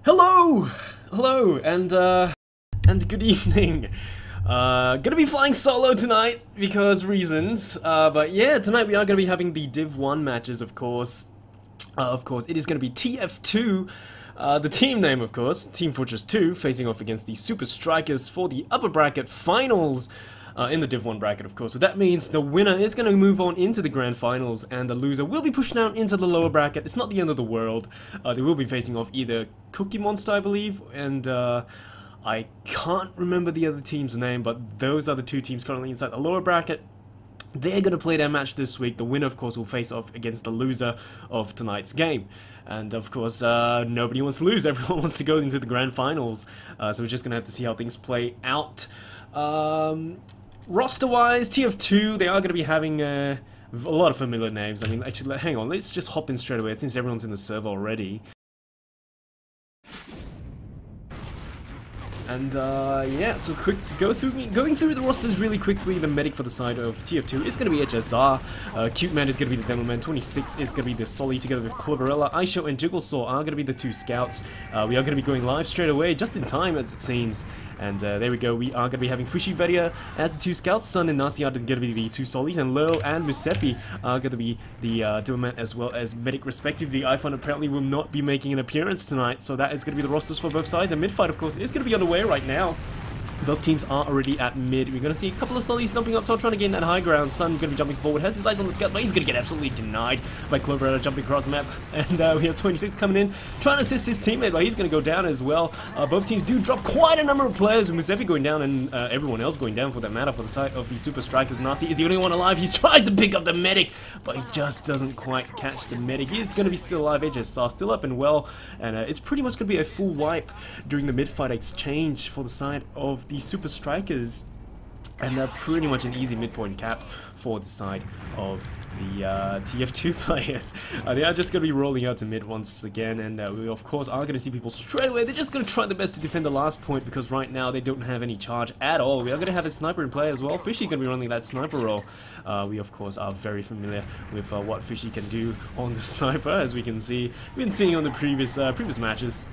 Hello, and good evening. Gonna be flying solo tonight because reasons. But yeah, tonight we are gonna be having the Div 1 matches, of course. It is gonna be TF2. The team name, of course, Team Fortress 2, facing off against the Super Strikas for the upper bracket finals. In the Div 1 bracket, of course. So that means the winner is going to move on into the grand finals, and the loser will be pushed down into the lower bracket. It's not the end of the world. They will be facing off either Cookie Monster, I believe, and I can't remember the other team's name, but those are the two teams currently inside the lower bracket. They're going to play their match this week. The winner, of course, will face off against the loser of tonight's game. And, of course, nobody wants to lose. Everyone wants to go into the grand finals. So we're just going to have to see how things play out. Roster-wise, TF2, they are going to be having a lot of familiar names. I mean, actually, hang on, let's just hop in straight away since everyone's in the server already. And yeah, so going through the rosters really quickly. The medic for the side of TF2 is going to be HSR. Cute Man is going to be the Demo Man. 26 is going to be the Solly together with Cloverella. Aisho and Jigglesaw are going to be the two scouts. We are going to be going live straight away, just in time as it seems. And there we go, we are going to be having Fushi Veria as the two scouts. Sun and Nasi are going to be the two Sollys, and Lil and Musepi are going to be the Demo Man as well as medic respectively. iPhone apparently will not be making an appearance tonight, so that is going to be the rosters for both sides. And mid-fight, of course, is going to be underway right now. Both teams are already at mid. We're going to see a couple of Sollys jumping up top, trying to gain that high ground. Sun going to be jumping forward, has his eyes on the scout, but he's going to get absolutely denied by Cloverella jumping across the map. And we have 26 coming in, trying to assist his teammate, but he's going to go down as well. Both teams do drop quite a number of players, with Musepi going down and everyone else going down for that matter for the side of the Super Strikas. Nasi is the only one alive. He tries to pick up the medic, but he just doesn't quite catch the medic. He's going to be still alive. HSR still up and well, and it's pretty much going to be a full wipe during the mid-fight exchange for the side of the Super Strikas. And pretty much an easy midpoint cap for the side of the TF2 players. They are just going to be rolling out to mid once again, and we of course are going to see people straight away. They're just going to try their best to defend the last point, because right now they don't have any charge at all. We are going to have a sniper in play as well. Fishy going to be running that sniper role. We of course are very familiar with what Fishy can do on the sniper, as we can see. We've been seeing on the previous matches.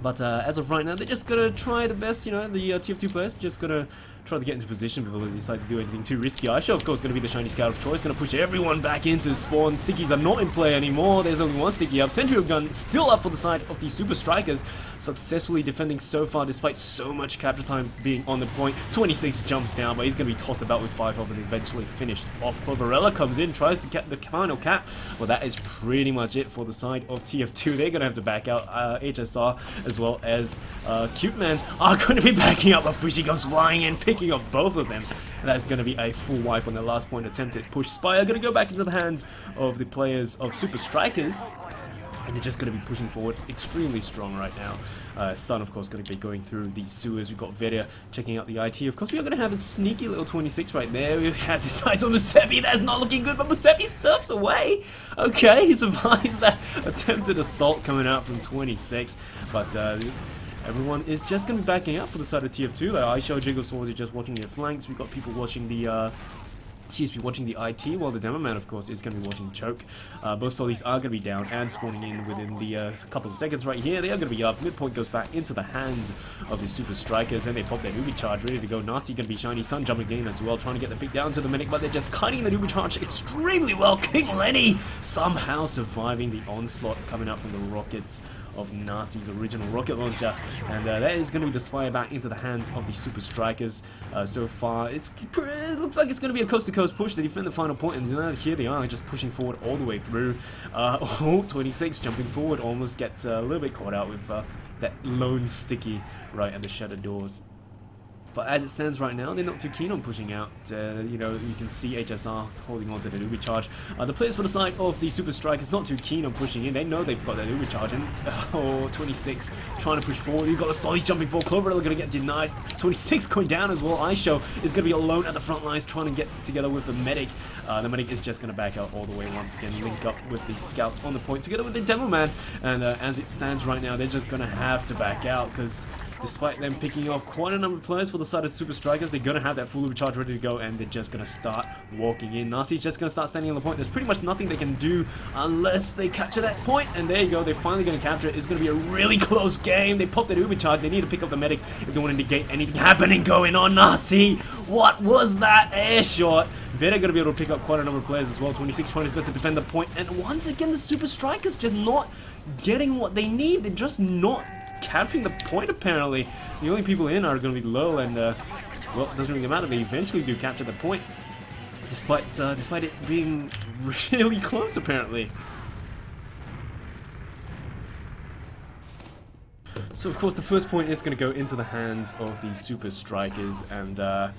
But as of right now, they're just gonna try the best, you know, the TF2 players just gonna try to get into position before they decide to do anything too risky. Aisho, of course, gonna be the shiny scout of choice, gonna push everyone back into spawn. Stickies are not in play anymore. There's only one sticky up. Central gun still up for the side of the Super Strikas, successfully defending so far despite so much capture time being on the point. 26 jumps down, but he's gonna be tossed about with 5 health and eventually finished off. Cloverella comes in, tries to get the final cap. Well, that is pretty much it for the side of TF2. They're gonna have to back out. HSR as well as Cute Man are going to be backing up, but Fushi goes flying in, picking up both of them. And that's going to be a full wipe on the last point attempted. Push Spy are going to go back into the hands of the players of Super Strikas, and they're just going to be pushing forward extremely strong right now. Sun, of course, going to be going through the sewers. We've got Veria checking out the IT. Of course, we are going to have a sneaky little 26 right there. He has his sights on Musepi. That's not looking good, but Musepi surfs away. Okay, he survives that attempted assault coming out from 26. But everyone is just going to be backing up for the side of TF2. Like Aisho, Jigglesaw are just watching their flanks. We've got people watching the watching the IT, while the Demo Man, of course, is going to be watching Choke. Both Solis are going to be down and spawning in within the couple of seconds right here. They are going to be up. Midpoint goes back into the hands of the Super Strikas, and they pop their Ubi charge, ready to go. Nasty going to be shiny. Sun jumping in as well, trying to get the pick down to the medic, but they're just cutting the Ubi charge extremely well. King Lenny somehow surviving the onslaught coming out from the rockets of Nasi's original rocket launcher, and that is going to be the Spire back into the hands of the Super Strikas. So far, it looks like it's going to be a coast-to-coast push. They defend the final point, and here they are, just pushing forward all the way through. 26 jumping forward, almost gets a little bit caught out with that lone sticky right at the shutter doors. But as it stands right now, they're not too keen on pushing out. You know, you can see HSR holding on to the Ubi charge. The players for the side of the Super Strikas not too keen on pushing in. They know they've got that Ubi charge, and 26 trying to push forward. You've got the Solis jumping forward. Cloverella going to get denied. 26 going down as well. Aisho is going to be alone at the front lines, trying to get together with the medic. The medic is just going to back out all the way once again, link up with the scouts on the point together with the Demo Man. And as it stands right now, they're just going to have to back out, because Despite them picking off quite a number of players for the side of Super Strikas, they're going to have that full overcharge ready to go, and they're just going to start walking in. Nasi's just going to start standing on the point. There's pretty much nothing they can do unless they capture that point, and there you go. They're finally going to capture it. It's going to be a really close game. They popped that overcharge. They need to pick up the medic if they want to negate anything happening going on. Nasi, what was that air shot? They're going to be able to pick up quite a number of players as well. 26 trying his best to defend the point, and once again the Super Strikas just not getting what they need. They're just not capturing the point apparently. The only people in are going to be low, and well, it doesn't really matter. They eventually do capture the point, despite it being really close apparently. So of course the first point is going to go into the hands of the Super Strikas, and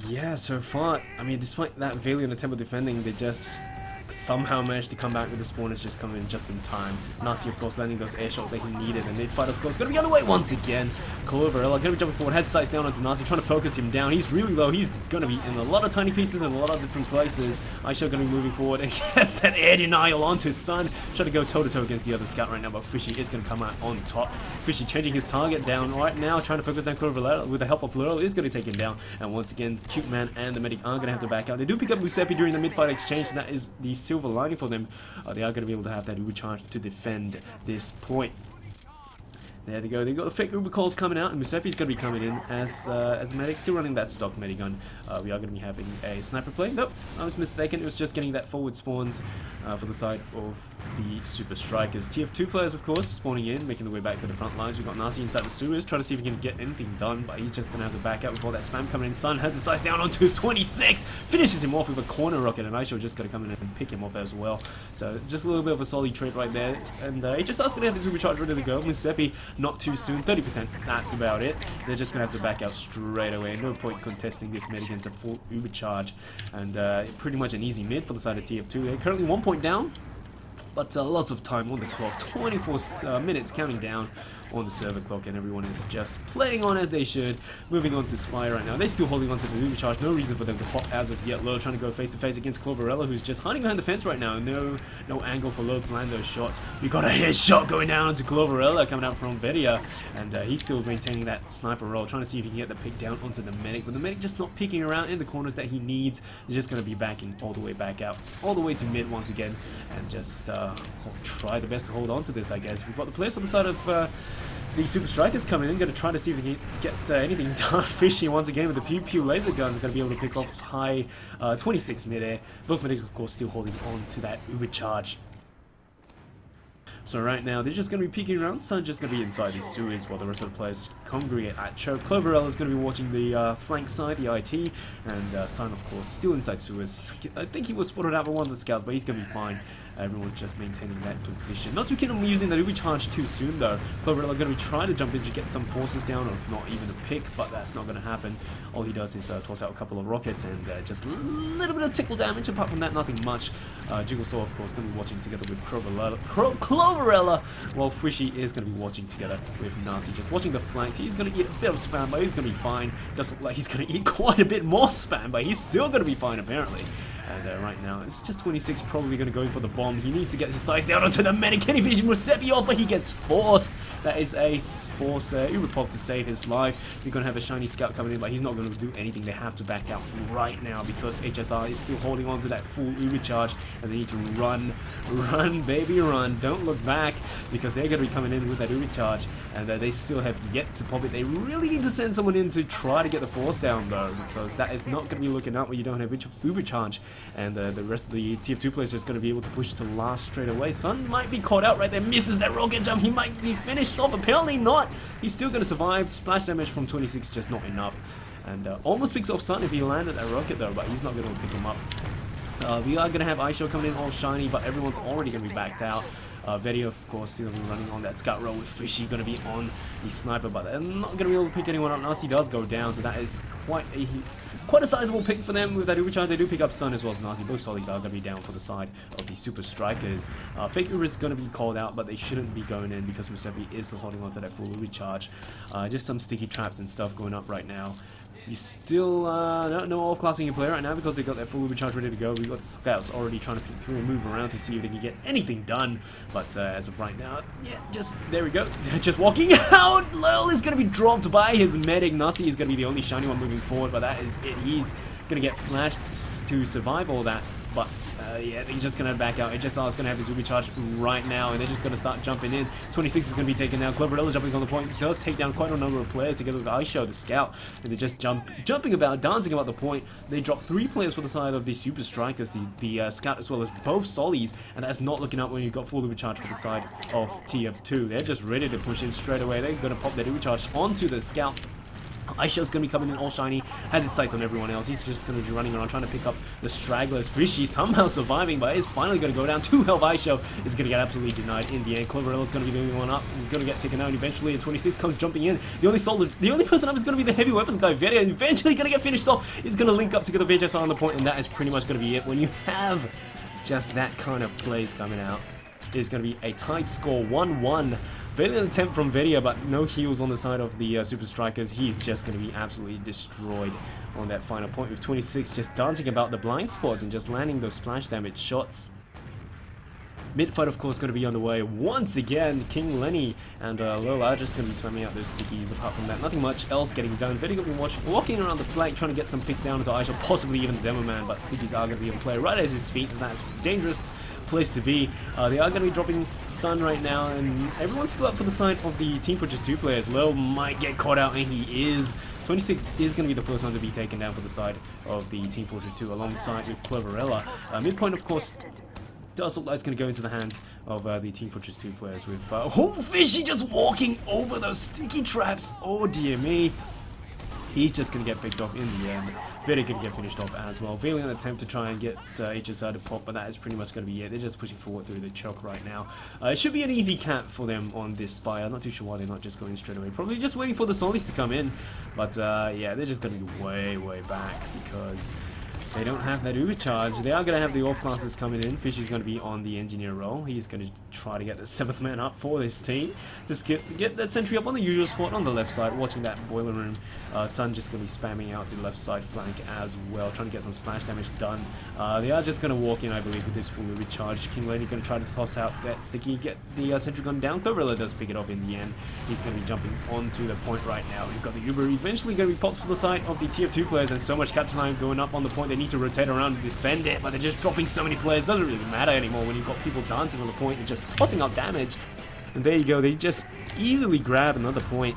yeah, so far, I mean, despite that valiant attempt at defending, they just somehow managed to come back with the spawners just coming in just in time. Nasi, of course, landing those air shots that he needed, and mid-fight, of course, going to be underway once again. Cloverella going to be jumping forward, has sights down onto Nasi, trying to focus him down. He's really low. He's going to be in a lot of tiny pieces in a lot of different places. Aisha going to be moving forward and gets that air denial onto Sun. Trying to go toe-to-toe against the other scout right now, but Fishy is going to come out on top. Fishy changing his target down right now, trying to focus down Cloverella with the help of Laurel, is going to take him down. And once again, Cute Man and the medic are going to have to back out. They do pick up Musepi during the mid-fight exchange, and that is the silver lining for them. They are going to be able to have that Uber charge to defend this point. There they go. They got the fake Uber calls coming out, and Musepi's going to be coming in as a medic, still running that stock medigun. We are going to be having a sniper play. Nope, I was mistaken. It was just getting that forward spawns for the side of the Super Strikas. TF2 players, of course, spawning in, making their way back to the front lines. We got Nasi inside the sewers, trying to see if he can get anything done, but he's just going to have to back out with all that spam coming in. Sun has his sights down onto his 26, finishes him off with a corner rocket, and Aisha just going to come in and pick him off as well. So just a little bit of a solid trade right there, and HSR's going to have his supercharge ready to go. Musepi not too soon, 30%, that's about it. They're just going to have to back out straight away. No point contesting this mid against a full Uber charge, and pretty much an easy mid for the side of TF2. They're currently 1 point down, but lots of time on the clock, 24 minutes counting down on the server clock, and everyone is just playing on as they should. Moving on to Spy right now. They're still holding on to the Uber charge. No reason for them to pop as of yet. Low trying to go face to face against Cloverella, who's just hiding behind the fence right now. No angle for Low to land those shots. We got a headshot going down onto Cloverella coming out from Vedia, and he's still maintaining that sniper role, trying to see if he can get the pick down onto the medic, but the medic just not peeking around in the corners that he needs. They're just going to be backing all the way back out, all the way to mid once again, and just try the best to hold on to this, I guess. We've got the players for the side of the Super Strikas coming in, going to try to see if they can get anything done. Fishy once again with the pew pew laser guns, going to be able to pick off high 26 mid-air. Both medics, of course, still holding on to that Uber charge. So right now, they're just going to be peeking around. Sun's just going to be inside the sewers while the rest of the players congregate at choke. Cloverella is going to be watching the flank side, the IT, and Sun, of course, still inside sewers. I think he was spotted out by one of the scouts, but he's going to be fine. Everyone's just maintaining that position. Not too keen on using that Uber charge too soon, though. Cloverella going to be trying to jump in to get some forces down, or if not even a pick, but that's not going to happen. All he does is toss out a couple of rockets and just a little bit of tickle damage. Apart from that, nothing much. Jigglesaw, of course, going to be watching together with Cloverella, while Fishy is going to be watching together with Nasi, just watching the flanks. He's going to eat a bit of spam, but he's going to be fine. Doesn't look like he's going to eat quite a bit more spam, but he's still going to be fine, apparently. And right now, it's just 26, probably going to go in for the bomb. He needs to get his sights down onto the medic. Can he finish Musepi off? But he gets forced. That is a force Uber pop to save his life. You're going to have a shiny scout coming in, but he's not going to do anything. They have to back out right now because HSR is still holding on to that full Uber charge, and they need to run. Run, baby, run. Don't look back because they're going to be coming in with that Uber charge, and they still have yet to pop it. They really need to send someone in to try to get the force down, though, because that is not going to be looking up when you don't have Uber charge. And the rest of the TF2 players just going to be able to push to last straight away. Sun might be caught out right there, misses that rocket jump. He might be finished off. Apparently not. He's still going to survive. Splash damage from 26 just not enough. And almost picks off Sun if he landed that rocket though, but he's not going to pick him up. We are going to have Aisha coming in all shiny, but everyone's already going to be backed out. Vedia, of course, still going to be running on that scout roll with Fishy going to be on the sniper, but they're not going to be able to pick anyone up. Nasi does go down, so that is quite a sizable pick for them with that Uber charge. They do pick up Sun as well as Nasi. Both Solis are going to be down for the side of the Super Strikas. Fake Uber is going to be called out, but they shouldn't be going in because Musepi is still holding on to that full Uber charge. Just some sticky traps and stuff going up right now. You still no off-classing your player right now because they got their full overcharge ready to go. We've got scouts already trying to peek through and move around to see if they can get anything done. But as of right now, yeah, just there we go. Just walking out. Lil is going to be dropped by his medic. Nasi is going to be the only shiny one moving forward, but that is it. He's going to get flashed to survive all that. But yeah, he's just going to back out. HSR is going to have his Ubi charge right now, and they're just going to start jumping in. 26 is going to be taken down. Cloverella jumping on the point. Does take down quite a number of players together with Aisho, the scout. And they're just jumping about, dancing about the point. They drop 3 players for the side of the Super Strikas, the scout as well as both Solis. And that's not looking up when you've got full Ubi charge for the side of TF2. They're just ready to push in straight away. They're going to pop their Ubi charge onto the scout. Aisho's going to be coming in all shiny, has his sights on everyone else. He's just going to be running around trying to pick up the stragglers. Fishy somehow surviving, but is finally going to go down. 2 health. Aisho is going to get absolutely denied in the end. Cloverella's going to be the only one up. He's going to get taken out eventually, and 26 comes jumping in. The only person up is going to be the heavy weapons guy, Veria, and eventually going to get finished off. He's going to link up together with HSR on the point, and that is pretty much going to be it. When you have just that kind of plays coming out, it's going to be a tight score, 1-1. Valiant attempt from Veria, but no heals on the side of the Super Strikas. He's just going to be absolutely destroyed on that final point with 26 just dancing about the blind spots and just landing those splash damage shots. Mid-fight, of course, going to be underway once again. King Lenny and Lola are just going to be spamming out those stickies. Apart from that, nothing much else getting done. Veria going to be walking around the flank, trying to get some picks down into Aisha, possibly even the Demo Man, but stickies are going to be in play right at his feet, and that's dangerous place to be. They are going to be dropping Sun right now, and everyone's still up for the side of the Team Fortress 2 players. Lil might get caught out, and he is. 26 is going to be the first one to be taken down for the side of the Team Fortress 2 alongside with Cloverella. Midpoint, of course, does look like it's going to go into the hands of the Team Fortress 2 players with Fishy just walking over those sticky traps. Oh dear me. He's just going to get picked off in the end. Veria going to get finished off as well. Valiant attempt to try and get HSR to pop, but that is pretty much going to be it. They're just pushing forward through the choke right now. It should be an easy cap for them on this spy. I'm not too sure why they're not just going straight away. Probably just waiting for the Solis to come in. But yeah, they're just going to be way, way back because they don't have that Uber charge. They are going to have the off classes coming in. Fishy's going to be on the engineer role. He's going to try to get the 7th man up for this team. Just get that sentry up on the usual spot on the left side, watching that boiler room. Sun just going to be spamming out the left side flank as well, trying to get some splash damage done. They are just going to walk in, I believe, with this full Uber charge. King Lady going to try to toss out that sticky, get the sentry gun down. Cloverella does pick it off in the end. He's going to be jumping onto the point right now. We've got the Uber eventually going to be popped for the side of the TF2 players, and so much capture time going up on the point. They need to rotate around and defend it, but they're just dropping so many players. Doesn't really matter anymore when you've got people dancing on the point and just tossing out damage. And there you go. They just easily grab another point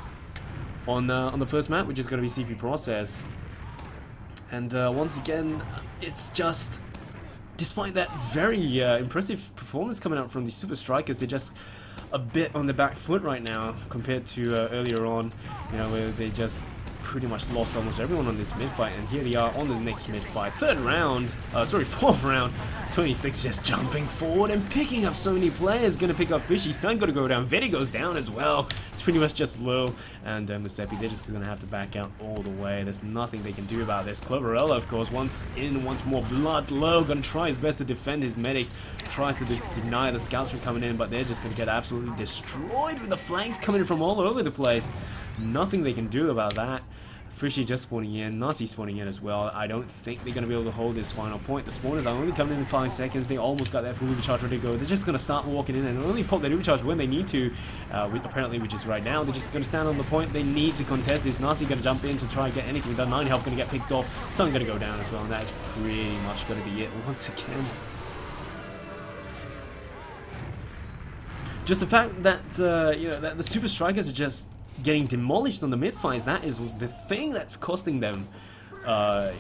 on the first map, which is going to be CP Process. And once again, it's just, despite that very impressive performance coming out from the Super Strikas, they're just a bit on the back foot right now compared to earlier on, you know, where they just pretty much lost almost everyone on this mid-fight, and here they are on the next mid-fight. Fourth round. 26 just jumping forward and picking up so many players. Gonna pick up Fishy. Sun gonna go down. Veria goes down as well. It's pretty much just Low and Musepi. They're just gonna have to back out all the way. There's nothing they can do about this. Cloverella, of course, once more. Blood Low gonna try his best to defend his medic. Tries to deny the scouts from coming in, but they're just gonna get absolutely destroyed with the flanks coming from all over the place. Nothing they can do about that. Fishy just spawning in, Nasi spawning in as well. I don't think they're going to be able to hold this final point. The spawners are only coming in 5 seconds. They almost got that full Uber charge ready to go. They're just going to start walking in and only pop that Uber charge when they need to. Apparently, which is right now. They're just going to stand on the point. They need to contest this. Nasi going to jump in to try and get anything done. 9 health going to get picked off. Sun going to go down as well. And that is pretty much going to be it once again. Just the fact that, you know, that the Super Strikas are just getting demolished on the mid-fights, that is the thing that's costing them,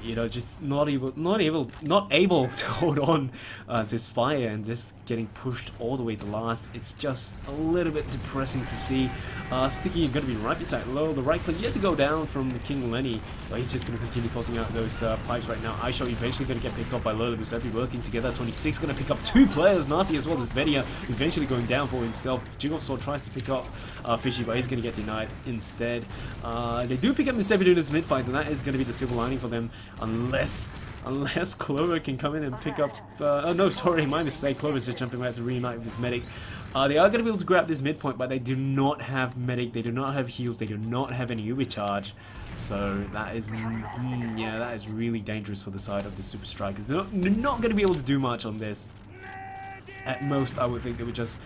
you know, just not able to hold on to Spire and just getting pushed all the way to last. It's just a little bit depressing to see. Sticky going to be right beside Low. The right click yet to go down from King Lenny, but he's just going to continue tossing out those pipes right now. Aisho eventually going to get picked up by Lola Musepi, working together. 26 going to pick up 2 players, Nasi as well as Veria, eventually going down for himself. Jigglesword tries to pick up Fishy, but he's going to get denied instead. They do pick up Musepi during this mid-fight, and that is going to be the silver lining shining for them unless Clover can come in and pick up... oh no, sorry, my mistake. Clover's just jumping back to reunite with his medic. They are going to be able to grab this midpoint, but they do not have medic, they do not have heals, they do not have any Uber charge. So that is, yeah, that is really dangerous for the side of the Super Strikas. They're not going to be able to do much on this. At most, I would think they would just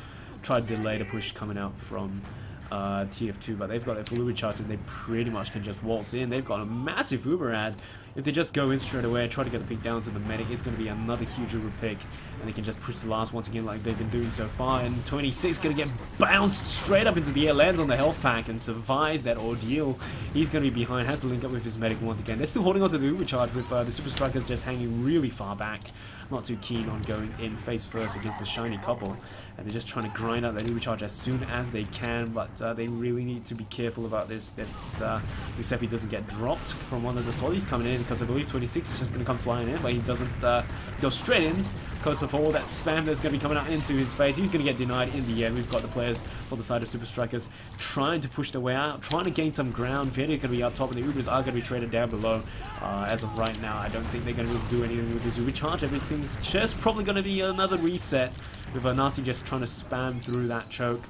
try to delay the push coming out from TF2, but they've got their full Uber charge and they pretty much can just waltz in. They've got a massive Uber ad. If they just go in straight away and try to get the pick down to the medic, it's going to be another huge Uber pick, and they can just push the last once again like they've been doing so far. And 26 going to get bounced straight up into the air, lands on the health pack and survives that ordeal. He's going to be behind, has to link up with his medic once again. They're still holding on to the Uber charge with the Super Strikas just hanging really far back. Not too keen on going in face first against the shiny couple, and they're just trying to grind out that Uber charge as soon as they can, but they really need to be careful about this, that Giuseppe doesn't get dropped from one of the solis coming in, because I believe 26 is just going to come flying in, but he doesn't go straight in because of all that spam that's going to be coming out into his face. He's going to get denied in the end. We've got the players for the side of Super Strikas trying to push their way out, trying to gain some ground. Vedi going to be up top, and the Ubers are going to be traded down below. As of right now, I don't think they're going to be able to do anything with this Uber charge. Everything's just probably going to be another reset, with Nasi just trying to spam through that choke.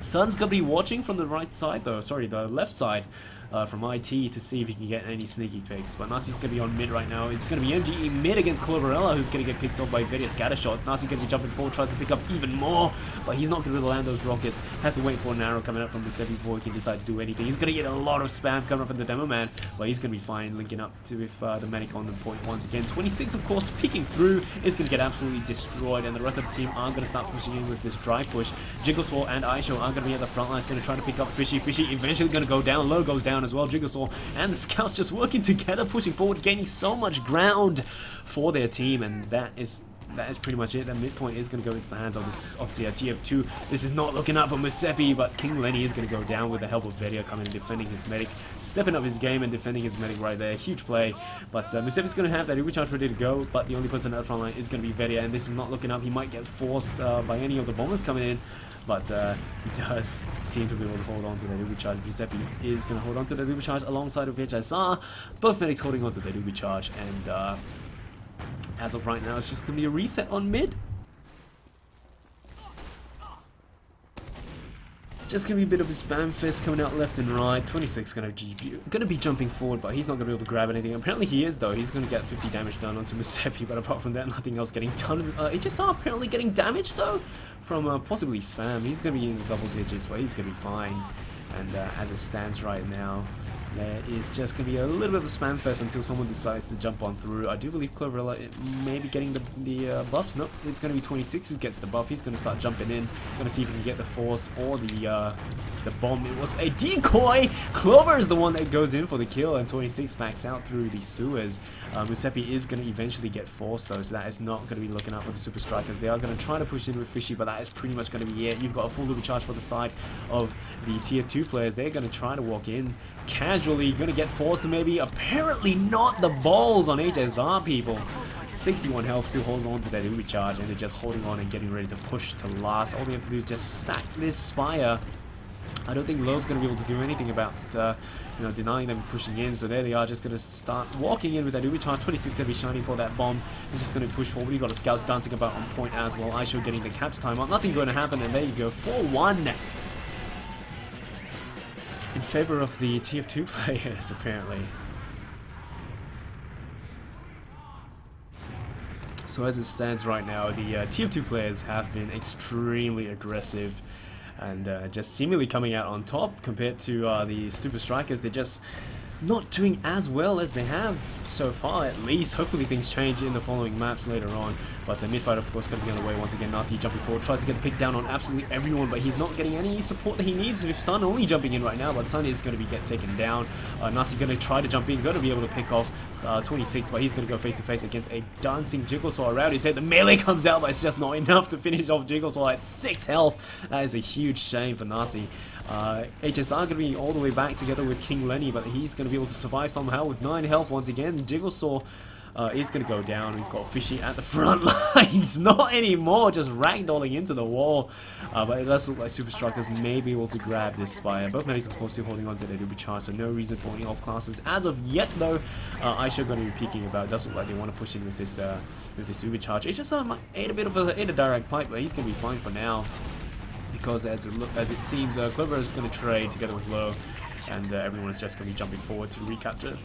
Sun's going to be watching from the right side, though, sorry, the left side, from IT to see if he can get any sneaky picks. But Nasi's going to be on mid right now. It's going to be MGE mid against Cloverella, who's going to get picked off by Vedia Scattershot. Nasi's going to be jumping forward, tries to pick up even more, but he's not going to be able to land those rockets. Has to wait for an arrow coming up from the 7 before he can decide to do anything. He's going to get a lot of spam coming up from the Demo Man, but he's going to be fine, linking up to with the medic on the point once again. 26, of course, peeking through, is going to get absolutely destroyed, and the rest of the team are going to start pushing in with this drive push. Jigglesaw and Aisho are going to be at the front lines, going to try to pick up Fishy. Fishy eventually going to go down. Low goes down as well. Jigglesaw and the scouts just working together, pushing forward, gaining so much ground for their team, and that is pretty much it. That midpoint is going to go into the hands of the TF2. This is not looking up for Musepi, but King Lenny is going to go down with the help of Vedia coming and defending his medic, stepping up his game and defending his medic right there. Huge play, but Musepi's going to have that Uber charge ready to go, but the only person at the front line is going to be Vedia, and this is not looking up. He might get forced by any of the bombers coming in, but he does seem to be able to hold on to that Uber charge. Giuseppe is going to hold on to that Uber charge alongside of HSR. Both medics holding on to that Uber charge, and as of right now, it's just going to be a reset on mid. Just going to be a bit of a spam fist coming out left and right. 26 going to be jumping forward, but he's not going to be able to grab anything. Apparently he is, though. He's going to get 50 damage done onto Musepi, but apart from that, nothing else getting done. HSR apparently getting damage, though, from possibly spam. He's going to be in the double digits, but he's going to be fine. And as it stands right now, there is just going to be a little bit of a spam fest until someone decides to jump on through. I do believe Cloverella may be getting the buffs. Nope, it's going to be 26 who gets the buff. He's going to start jumping in. Going to see if he can get the force or the bomb. It was a decoy. Clover is the one that goes in for the kill, and 26 backs out through the sewers. Musepi is going to eventually get forced, though, so that is not going to be looking out for the Super Strikas. They are going to try to push in with Fishy, but that is pretty much going to be it. You've got a full Uber charge for the side of the Tier 2 players. They're going to try to walk in casually, going to get forced to maybe, apparently not the balls on HSR, people. 61 health, still holds on to that Uber charge, and they're just holding on and getting ready to push to last. All they have to do is just stack this Spire. I don't think Low's going to be able to do anything about denying them pushing in, so there they are, just going to start walking in with that Uber charge. 26 going to be shining for that bomb. He's just going to push forward. You've got the scouts dancing about on point as well. Aisho getting the caps time up. Nothing going to happen, and there you go, 4-1. In favor of the TF2 players, apparently. So as it stands right now, the TF2 players have been extremely aggressive and just seemingly coming out on top compared to the Super Strikas. They're just not doing as well as they have so far, at least. Hopefully things change in the following maps later on. But mid-fight, of course, going to be on the way once again. Nasi jumping forward, tries to get the pick down on absolutely everyone, but he's not getting any support that he needs with Sun only jumping in right now, but Sun is going to be taken down. Nasi going to try to jump in, going to be able to pick off 26, but he's going to go face-to-face against a dancing Jigglesaw around his head. The melee comes out, but it's just not enough to finish off Jigglesaw at 6 health. That is a huge shame for Nasi. HSR going to be all the way back together with King Lenny, but he's going to be able to survive somehow with 9 health once again. Jigglesaw is going to go down. We've got Fishy at the front lines. Not anymore, just ragdolling into the wall. But it does look like Super Strikas may be able to grab this Spire. Both medics, of course, still holding on to their Uber charge, so no reason for any off classes as of yet, though. Aisha going to be peeking about. It does look like they want to push in with this Uber charge. HSR might aid a bit of a direct pipe, but he's going to be fine for now. Because as it seems, Clover is going to trade together with Low, and everyone is just going to be jumping forward to recapture.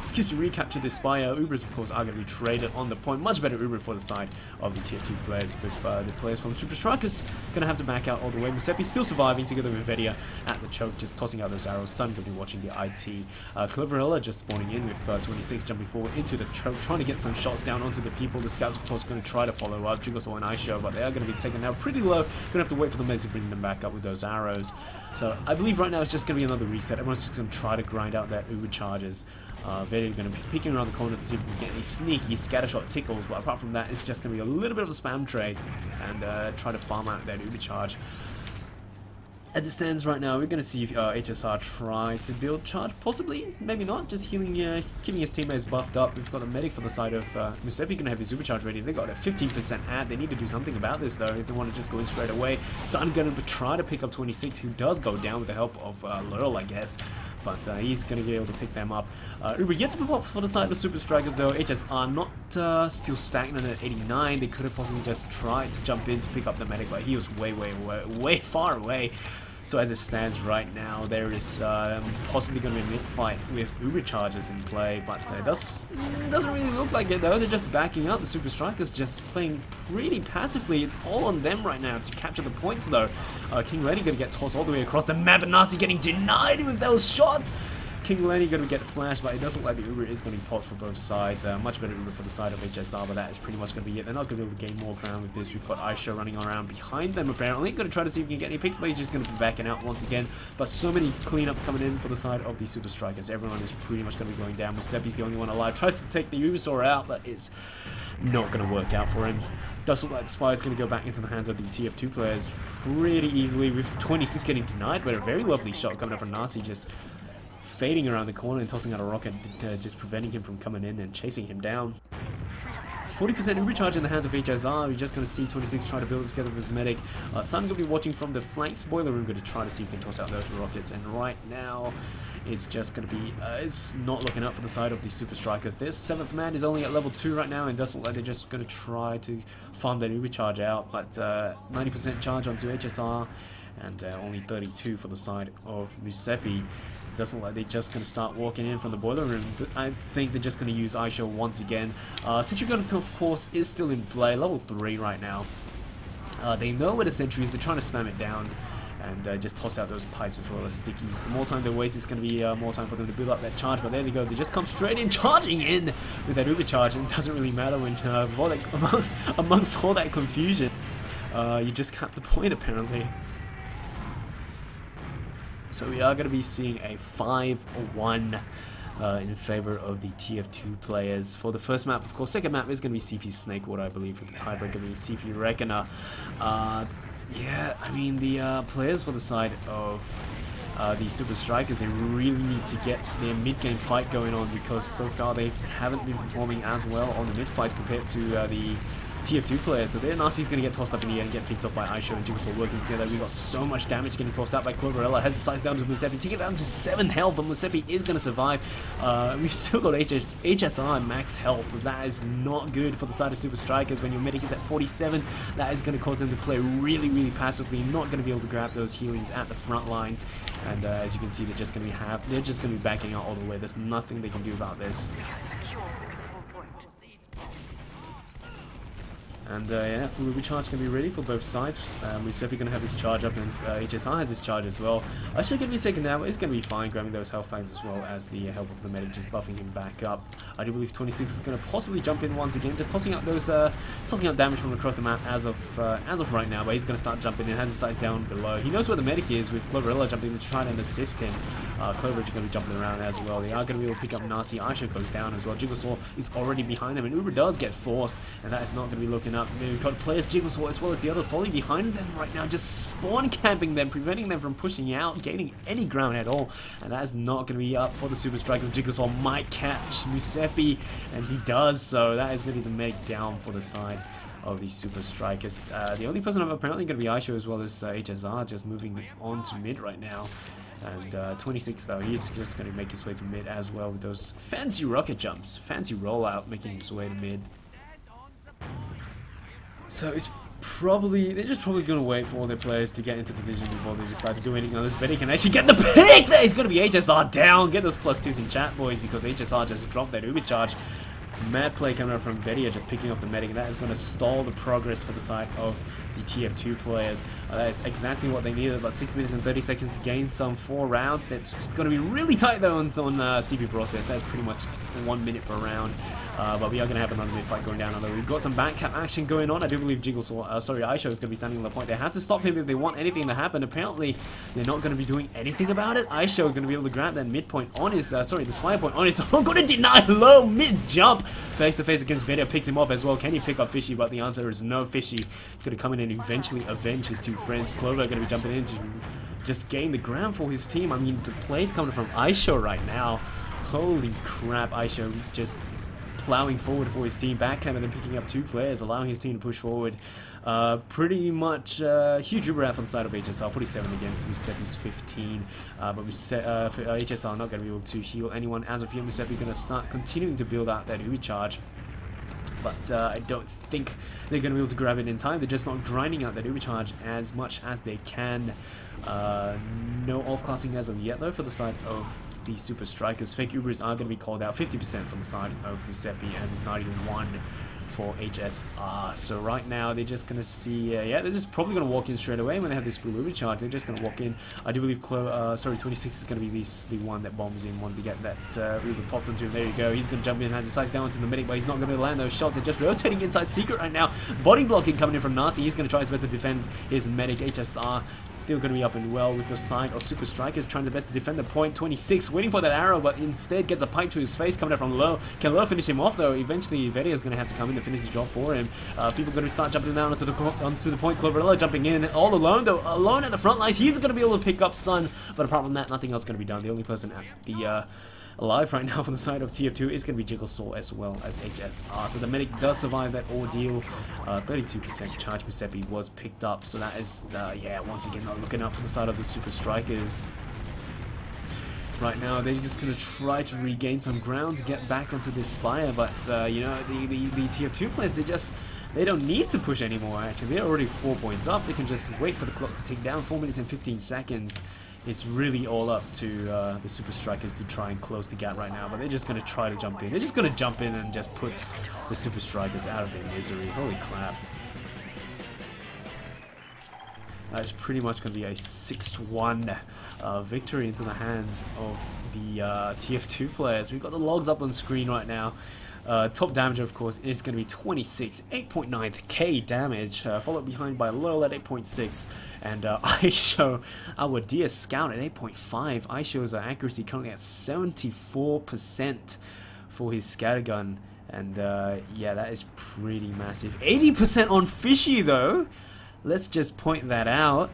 Excuse me, recapture this Spire. Ubers, of course, are going to be traded on the point. Much better Uber for the side of the tier 2 players, with the players from Super Strikas going to have to back out all the way. Musepi still surviving together with Vedia at the choke, just tossing out those arrows. Sun going to be watching the IT. Cloverella just spawning in with 26 jumping forward into the choke, trying to get some shots down onto the people. The scouts, of course, going to try to follow up. Jigosol and Aisha, but they are going to be taken out pretty low. Going to have to wait for the medics to bring them back up with those arrows. So I believe right now it's just going to be another reset. Everyone's just going to try to grind out their Uber charges. Vedia going to be peeking around the corner to see if we can get any sneaky scattershot tickles, but apart from that, it's just going to be a little bit of a spam trade and try to farm out that Uber charge. As it stands right now, we're going to see if HSR try to build charge, possibly, maybe not, just healing, keeping his teammates buffed up. We've got a medic for the side of Musepi going to have his Uber charge ready. They got a 15% ad. They need to do something about this though if they want to just go in straight away. Sun going to try to pick up 26, who does go down with the help of Lurl, I guess. But he's going to be able to pick them up. Uber yet to move up for the side of Super Strikas though. HSR not still stagnant at 89. They could have possibly just tried to jump in to pick up the medic, but he was way far away. So as it stands right now, there is possibly going to be a mid-fight with Uber charges in play, but it doesn't really look like it though. They're just backing up. The Super Strikas just playing pretty passively. It's all on them right now to capture the points though. King Lenny going to get tossed all the way across the map, and Nasi getting denied with those shots. King Lenny going to get flashed, but it doesn't look like the Uber is going to be popped for both sides. Much better Uber for the side of HSR, but that is pretty much going to be it. They're not going to be able to gain more ground with this. We've got Aisha running around behind them apparently. Going to try to see if we can get any picks, but he's just going to be backing out once again. But so many cleanup coming in for the side of the Super Strikas. Everyone is pretty much going to be going down. Musepi's the only one alive. Tries to take the Ubersaur out, but it's not going to work out for him. Does look like the Spy is going to go back into the hands of the TF2 players pretty easily, with 26 getting denied, but a very lovely shot coming up from Nasi, just fading around the corner and tossing out a rocket, just preventing him from coming in and chasing him down. 40% Uber charge in the hands of HSR. We're just going to see 26 try to build it together with his medic. Sun going to be watching from the flank spoiler room, going to try to see if he can toss out those rockets. And right now, it's just going to be, it's not looking up for the side of the Super Strikas. Their 7th man is only at level 2 right now, and doesn't look like they're just going to try to farm that Uber charge out. But 90% charge onto HSR, and only 32 for the side of Musepi. Doesn't look like they're just going to start walking in from the boiler room. I think they're just going to use Aisha once again. Citrigun, of course, is still in play, level 3 right now. They know where the sentry is. They're trying to spam it down and just toss out those pipes as well as stickies. The more time they waste, it's going to be more time for them to build up that charge. But there they go. They just come straight in, charging in with that Uber charge. And it doesn't really matter when amongst all that confusion, you just cap the point apparently. So we are going to be seeing a 5-1 in favor of the TF2 players for the first map. Of course, second map is going to be CP Snakewater, I believe, with the tiebreaker being CP Reckoner. Yeah, I mean, the players for the side of the Super Strikas, they really need to get their mid-game fight going on, because so far they haven't been performing as well on the mid-fights compared to the TF2 players. So their Nasi's going to get tossed up in the air and get picked up by Aisha and Jigsaw working together. We've got so much damage getting tossed out by Cloverella. Has the size down to Musepi, taking it down to 7 health, but Musepi is going to survive. We've still got HSR max health, because that is not good for the side of Super Strikas. When your medic is at 47, that is going to cause them to play really passively, not going to be able to grab those healings at the front lines. And as you can see, they're just going to be backing out all the way. There's nothing they can do about this. And yeah, full Uber charge can be ready for both sides. Musepi going to have his charge up, and HSR has his charge as well. Actually going to be taken down, but he's going to be fine, grabbing those health packs as well as the help of the medic, just buffing him back up. I do believe 26 is going to possibly jump in once again, just tossing out those, tossing out damage from across the map as of right now. But he's going to start jumping in, has his sights down below. He knows where the medic is, with Cloverella jumping to try and assist him. Clover is going to be jumping around as well. They are going to be able to pick up Nasi. Aisha goes down as well. Jigsaw is already behind him, and Uber does get forced, and that is not going to be looking up. We've got players Jigglesaw as well as the other Solly behind them right now, just spawn camping them, preventing them from pushing out, gaining any ground at all. And that is not going to be up for the Super Strikers. Jigglesaw might catch Musepi, and he does, so that is going to be the medic down for the side of the Super Strikers. The only person I'm apparently going to be Aisho as well as HSR, just moving on to mid right now. And 26 though, he's just going to make his way to mid as well with those fancy rocket jumps, fancy rollout, making his way to mid. So it's they're just probably going to wait for all their players to get into position before they decide to do anything on this. Veddy can actually get the pick! That is going to be HSR down! Get those +2s in chat, boys, because HSR just dropped that Uber charge. Mad play coming out from Vedia, just picking up the medic, and that is going to stall the progress for the side of the TF2 players. That is exactly what they needed, about 6 minutes and 30 seconds to gain some 4 rounds. That's going to be really tight though on CP process. That's pretty much 1 minute per round. But we are going to have another mid fight going down. Although we've got some backcap action going on. I do believe Aisho is going to be standing on the point. They have to stop him if they want anything to happen. Apparently, they're not going to be doing anything about it. Aisho is going to be able to grab that midpoint on his, the slide point on his. I'm going to deny low mid jump. Face to face against Vedia, picks him off as well. Can he pick up Fishy? But the answer is no. Fishy going to come in and eventually avenge his 2 friends. Clover going to be jumping in to just gain the ground for his team. I mean, the plays coming from Aisho right now. Holy crap, Aisho just plowing forward for his team, backhand and then picking up 2 players, allowing his team to push forward. Pretty much huge Uber out on the side of HSR, 47 against Musepi's 15. But HSR not going to be able to heal anyone as of yet. Musepi going to start continuing to build out that Uber charge. But I don't think they're going to be able to grab it in time. They're just not grinding out that Uber charge as much as they can. No off-classing as of yet though for the side of the Super Strikers. Fake Ubers are going to be called out, 50% from the side of Musepi and 91 for HSR. So right now they're just going to see, yeah, they're just probably going to walk in straight away when they have this full Uber charge. They're just going to walk in. I do believe 26 is going to be the one that bombs in once they get that Uber popped onto him. There you go. He's going to jump in, has his sights down onto the medic, but he's not going to land those shots. They're just rotating inside Secret right now. Body blocking coming in from Nasi. He's going to try his best to defend his medic. HSR still going to be up and well with the side of Super Strikers, trying their best to defend the point. 26 waiting for that arrow, but instead gets a pipe to his face coming out from low. Can low finish him off though? Eventually Vedia is going to have to come in to finish the job for him. People going to start jumping down onto the point. Cloverella jumping in all alone though, alone at the front lines. He's going to be able to pick up Sun, but apart from that, nothing else going to be done. The only person at the alive right now from the side of TF2 is going to be Jigglesaw as well as HSR. So the medic does survive that ordeal. 32% charge Musepi was picked up. So that is, yeah, once again, not looking up for the side of the Super Strikers. Right now, they're just going to try to regain some ground to get back onto this spire. But, you know, the TF2 players, they don't need to push anymore, actually. They're already 4 points up. They can just wait for the clock to tick down. 4 minutes and 15 seconds. It's really all up to the Super Strikers to try and close the gap right now, but they're just going to try to jump in. They're just going to jump in and just put the Super Strikers out of their misery. Holy crap. That's pretty much going to be a 6-1 victory into the hands of the TF2 players. We've got the logs up on screen right now. Top damage, of course, is going to be 26, 8.9k damage, followed behind by Lowell at 8.6, and Aisho, our dear scout, at 8.5. Aisho's accuracy currently at 74% for his scattergun, and yeah, that is pretty massive. 80% on Fishy, though. Let's just point that out.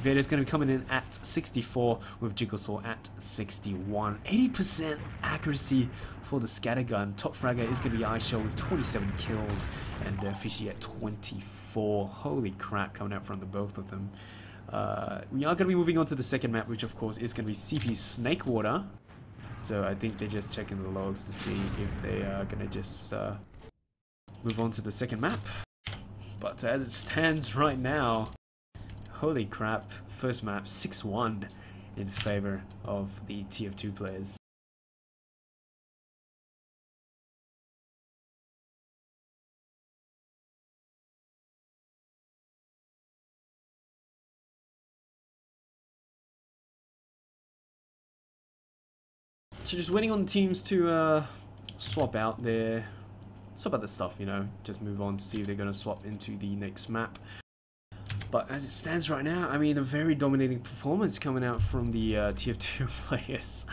Vedia's going to be coming in at 64 with Jigglesaw at 61. 80% accuracy for the scattergun. Top fragger is going to be Aisho with 27 kills and Fishy at 24. Holy crap, coming out from the both of them. We are going to be moving on to the second map, which of course is going to be CP's Snakewater. So I think they're just checking the logs to see if they are going to just move on to the second map. But as it stands right now, holy crap, first map 6-1 in favor of the TF2 players. So just waiting on the teams to swap out the stuff, you know, just move on to see if they're going to swap into the next map. But as it stands right now, I mean, a very dominating performance coming out from the TF2 players.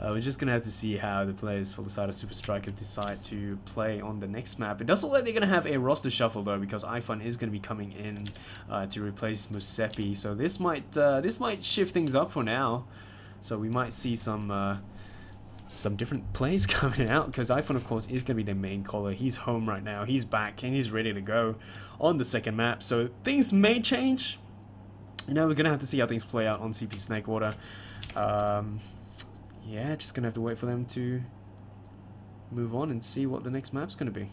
We're just going to have to see how the players for the side of Super Strikas decide to play on the next map. It doesn't look like they're going to have a roster shuffle though, because iFun is going to be coming in to replace Musepi. So this might shift things up for now. So we might see some different plays coming out, because iFun of course is going to be their main caller. He's home right now, he's back and he's ready to go on the second map, so things may change. You know, we're going to have to see how things play out on CP Snakewater. Yeah, just going to have to wait for them to move on and see what the next map's going to be.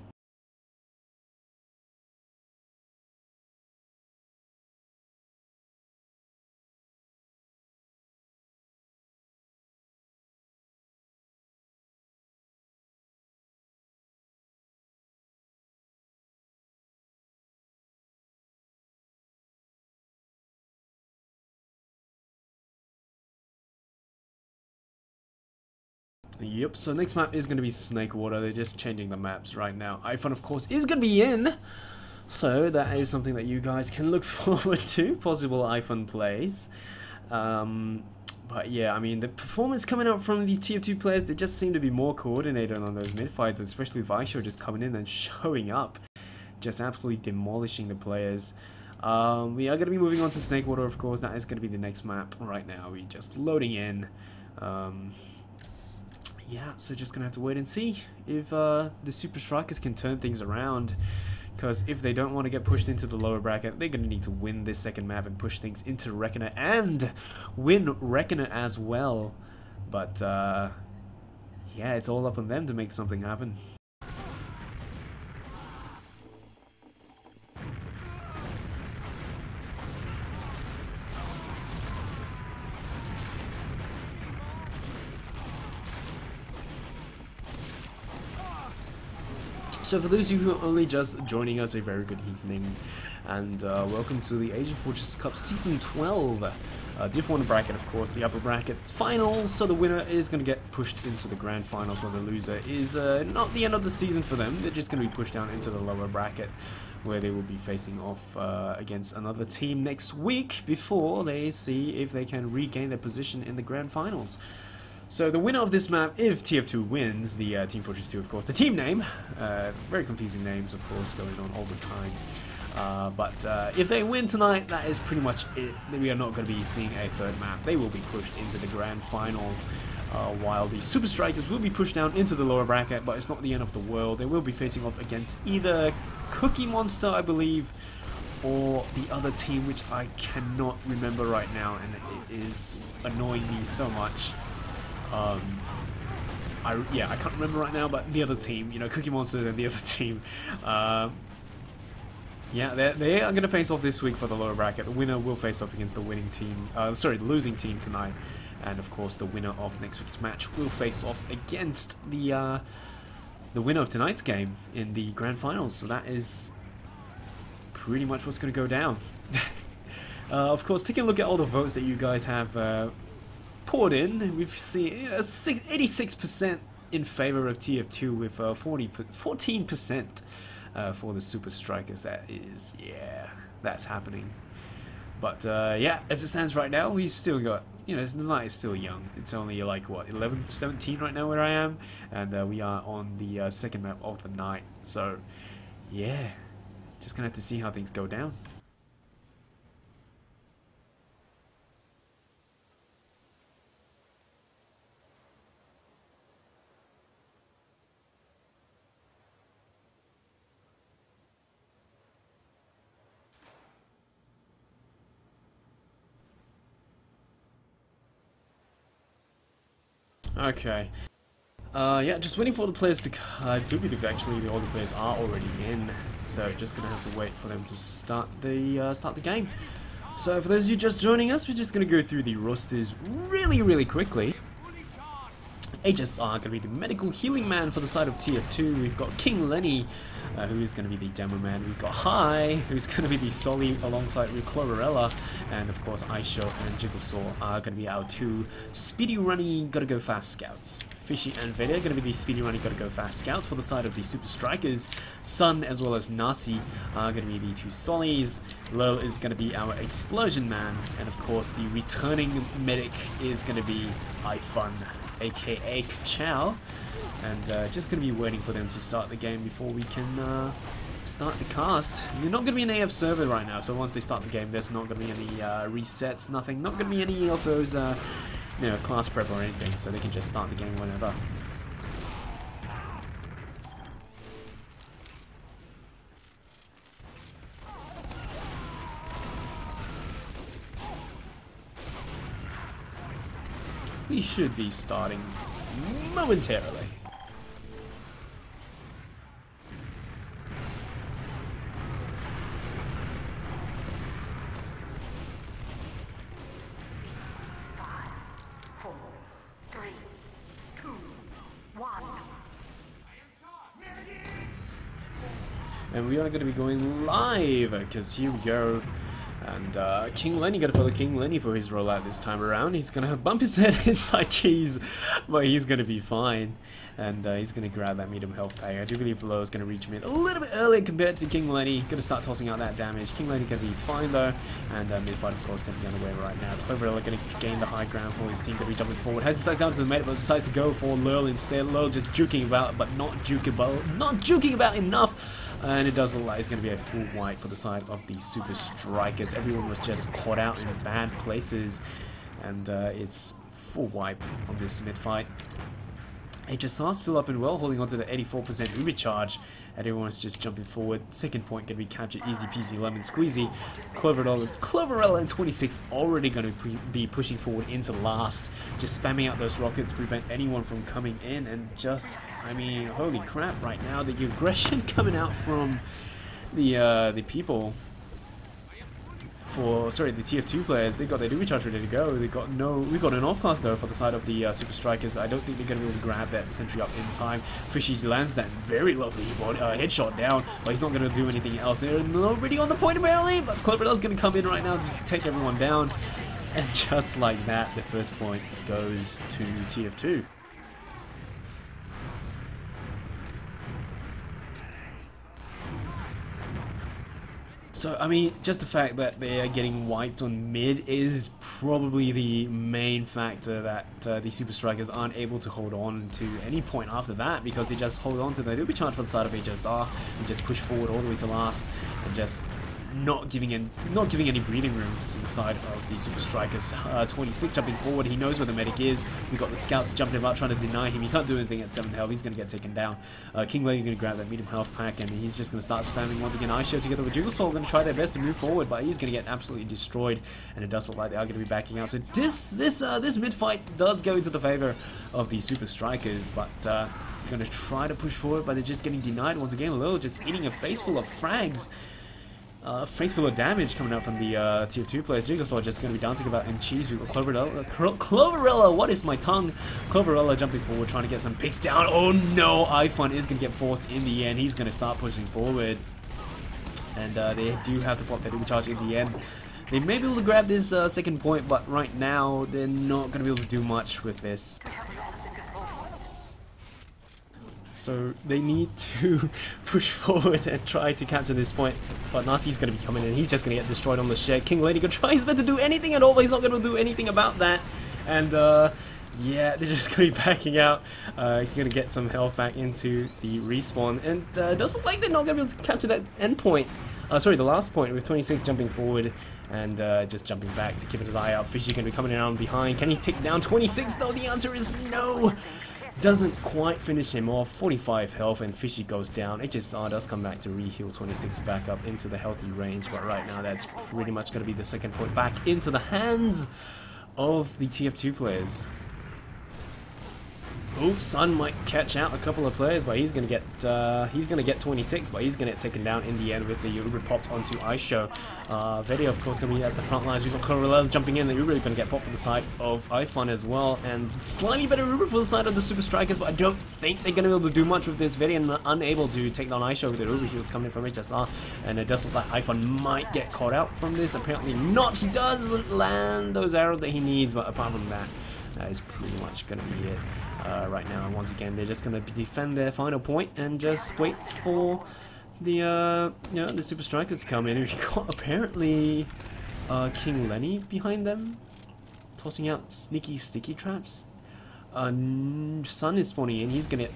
Yep, so next map is going to be Snakewater. They're just changing the maps right now. iFun, of course, is going to be in. So that is something that you guys can look forward to. Possible iFun plays. But yeah, I mean, the performance coming out from these TF2 players, they just seem to be more coordinated on those mid-fights, especially Vaisho just coming in and showing up. Just absolutely demolishing the players. We are going to be moving on to Snakewater, of course. That is going to be the next map right now. We're just loading in. Yeah, so just gonna have to wait and see if the Super Strikas can turn things around, because if they don't want to get pushed into the lower bracket, they're gonna need to win this second map and push things into Reckoner and win Reckoner as well. But yeah, it's all up on them to make something happen. So for those of you who are only just joining us, a very good evening, and welcome to the AsiaFortress Cup Season 12. Div 1 bracket, of course, the upper bracket finals, so the winner is going to get pushed into the grand finals, while the loser is not the end of the season for them. They're just going to be pushed down into the lower bracket, where they will be facing off against another team next week, before they see if they can regain their position in the grand finals. So the winner of this map, if TF2 wins, the Team Fortress 2, of course, the team name, very confusing names, of course, going on all the time. But if they win tonight, that is pretty much it. We are not going to be seeing a third map. They will be pushed into the grand finals, while the Super Strikas will be pushed down into the lower bracket, but it's not the end of the world. They will be facing off against either Cookie Monster, I believe, or the other team, which I cannot remember right now, and it is annoying me so much. I can't remember right now, but the other team, you know, Cookie Monster and the other team, yeah, they are going to face off this week for the lower bracket. The winner will face off against the winning team, the losing team tonight, and of course the winner of next week's match will face off against the winner of tonight's game in the grand finals. So that is pretty much what's going to go down. Of course, taking a look at all the votes that you guys have poured in, we've seen 86% in favor of TF2 with 14% for the Super Strikas. That is, yeah, that's happening. But yeah, as it stands right now, we've still got, you know, the night is still young. It's only like, what, 11:17 right now where I am, and we are on the second map of the night. So yeah, just gonna have to see how things go down. Okay. Yeah, just waiting for the players to... I do believe actually all the players are already in, so just gonna have to wait for them to start the game. So for those of you just joining us, we're just gonna go through the rosters really quickly. HSR going to be the medical healing man for the side of TF2. We've got King Lenny, who is going to be the demo man. We've got High, who's going to be the Solly alongside with Cloverella. And of course, Aisho and Jigglesaw are going to be our two speedy running, gotta go fast scouts. Fishy and Vader are going to be the speedy running, gotta go fast scouts for the side of the Super Strikas. Sun as well as Nasi are going to be the two Sollys. Lil is going to be our explosion man. And of course, the returning medic is going to be iFun, aka Chow, and just going to be waiting for them to start the game before we can start the cast. They're not going to be an AF server right now, so once they start the game, there's not going to be any resets, nothing, not going to be any of those you know, class prep or anything, so they can just start the game whenever. We should be starting momentarily. And we are going to be going live, because here we go. And King Lenny, gotta follow King Lenny for his rollout this time around. He's gonna bump his head inside cheese, but he's gonna be fine. And he's gonna grab that medium health pack. I do believe Low is gonna reach mid a little bit earlier compared to King Lenny. Gonna start tossing out that damage. King Lenny gonna be fine though. And mid fight of course gonna be underway right now. Cloverella gonna gain the high ground for his team, gonna be jumping forward. Has his sights down to the mate, but decides to go for Lurl instead. Lurl just juking about, but not juking about enough. And it does look like it's going to be a full wipe for the side of the Super Strikas. Everyone was just caught out in bad places. And it's full wipe on this mid-fight. HSR still up and well, holding on to the 84% Uber charge. And everyone's just jumping forward. Second point going to be captured easy peasy lemon squeezy. Cloverella and 26 already going to be pushing forward into last. Just spamming out those rockets to prevent anyone from coming in. And just, I mean, holy crap right now. The aggression coming out from the people. The TF2 players, they got their Uber charge ready to go. We got an off-cast though for the side of the Super Strikas. I don't think they're going to be able to grab that sentry up in time. Fishy lands that very lovely headshot down, but he's not going to do anything else. They're already on the point apparently, but Cloverell's going to come in right now to take everyone down. And just like that, the first point goes to TF2. So, I mean, just the fact that they are getting wiped on mid is probably the main factor that the Super Strikas aren't able to hold on to any point after that, because they just hold on to the Uber charge for the side of HSR and just push forward all the way to last and just not giving any breathing room to the side of the Super Strikas. 26 jumping forward, he knows where the medic is. We've got the scouts jumping about trying to deny him. He can't do anything at 7 health, he's going to get taken down. King Lady going to grab that medium health pack and he's just going to start spamming once again. Aisho together with Jigglesaw going to try their best to move forward, but he's going to get absolutely destroyed, and it does look like they are going to be backing out. So this mid fight does go into the favor of the Super Strikas, but they're going to try to push forward, but they're just getting denied once again. Lil just eating a face full of frags. Face full of damage coming out from the tier 2 players. Jigglesaw just going to be dancing about in cheese. We've got Cloverella, what is my tongue? Cloverella jumping forward, trying to get some picks down. Oh no, iFun is going to get forced in the end. He's going to start pushing forward. And they do have to pop that charge in the end. They may be able to grab this second point, but right now they're not going to be able to do much with this. So they need to push forward and try to capture this point. But Nasi's going to be coming in. He's just going to get destroyed on the shed. King Lady going to try his best to do anything at all, but he's not going to do anything about that. And yeah, they're just going to be backing out. Going to get some health back into the respawn. And it does look like they're not going to be able to capture that end point. Sorry, the last point with 26 jumping forward and just jumping back to keep his eye out. Fishy going to be coming around behind. Can he take down 26 though? The answer is no. Doesn't quite finish him off. 45 health and Fishy goes down. HSR does come back to re-heal 26 back up into the healthy range, but right now that's pretty much going to be the second point back into the hands of the TF2 players. Oh, Sun might catch out a couple of players, but he's gonna get 26, but he's gonna get taken down in the end with the Uber popped onto Aisho. Vedia, of course, gonna be at the front lines. We've got Cloverella jumping in. The Uber is gonna get popped for the side of iPhone as well, and slightly better Uber for the side of the Super Strikas, but I don't think they're gonna be able to do much with this. Vedia unable to take down Aisho with the Uber heals coming from HSR, and it does look like iPhone might get caught out from this. Apparently not. He doesn't land those arrows that he needs, but apart from that, that is pretty much gonna be it. Right now, and once again, they're just going to defend their final point and just wait for the the Super Strikas to come in. We've got apparently King Lenny behind them, tossing out sneaky sticky traps. Sun is spawning in. He's gonna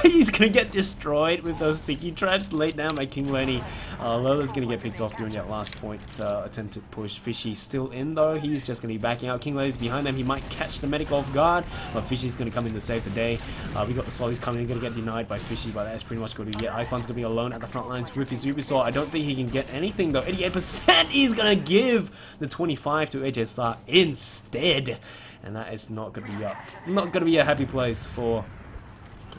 he's gonna get destroyed with those sticky traps laid down by King Lenny. Lola's gonna get picked off during that last point attempt to push. Fishy's still in though. He's just gonna be backing out. King Lenny's behind them. He might catch the medic off guard, but Fishy's gonna come in to save the day. We got the Sollies coming in, gonna get denied by Fishy, but that's pretty much gonna be it. iPhone's gonna be alone at the front lines with his Ubisoft. I don't think he can get anything though. 88%. He's gonna give the 25 to HSR instead. And that is not going to be a happy place for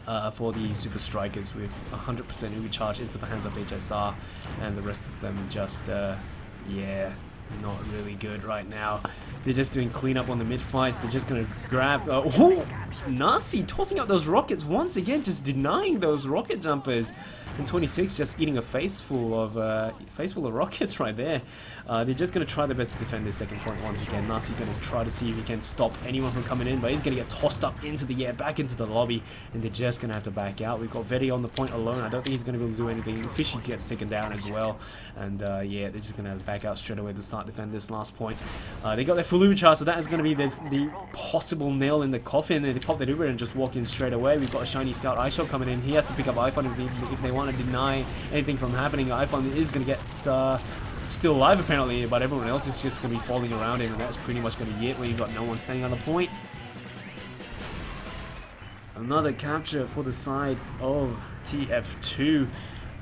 the Super Strikas, with 100% Ubi charge into the hands of HSR, and the rest of them just yeah, not really good right now. They're just doing cleanup on the mid fights. They're just going to grab oh, Nasi tossing out those rockets once again, just denying those rocket jumpers. And 26 just eating a face full of rockets right there. They're just going to try their best to defend this second point once again. Nasi going to try to see if he can stop anyone from coming in, but he's going to get tossed up into the air, back into the lobby, and they're just going to have to back out. We've got Vedia on the point alone. I don't think he's going to be able to do anything. Fishy gets taken down as well, and yeah, they're just going to back out straight away to start defend this last point. They got their full Uber charge, so that is going to be the possible nail in the coffin, and they pop their Uber and just walk in straight away. We've got a shiny scout iShot coming in. He has to pick up iPhone if they want to deny anything from happening. iPhone is going to get still alive apparently, but everyone else is just going to be falling around him, and that's pretty much going to be it, where you've got no one standing on the point. Another capture for the side of TF2.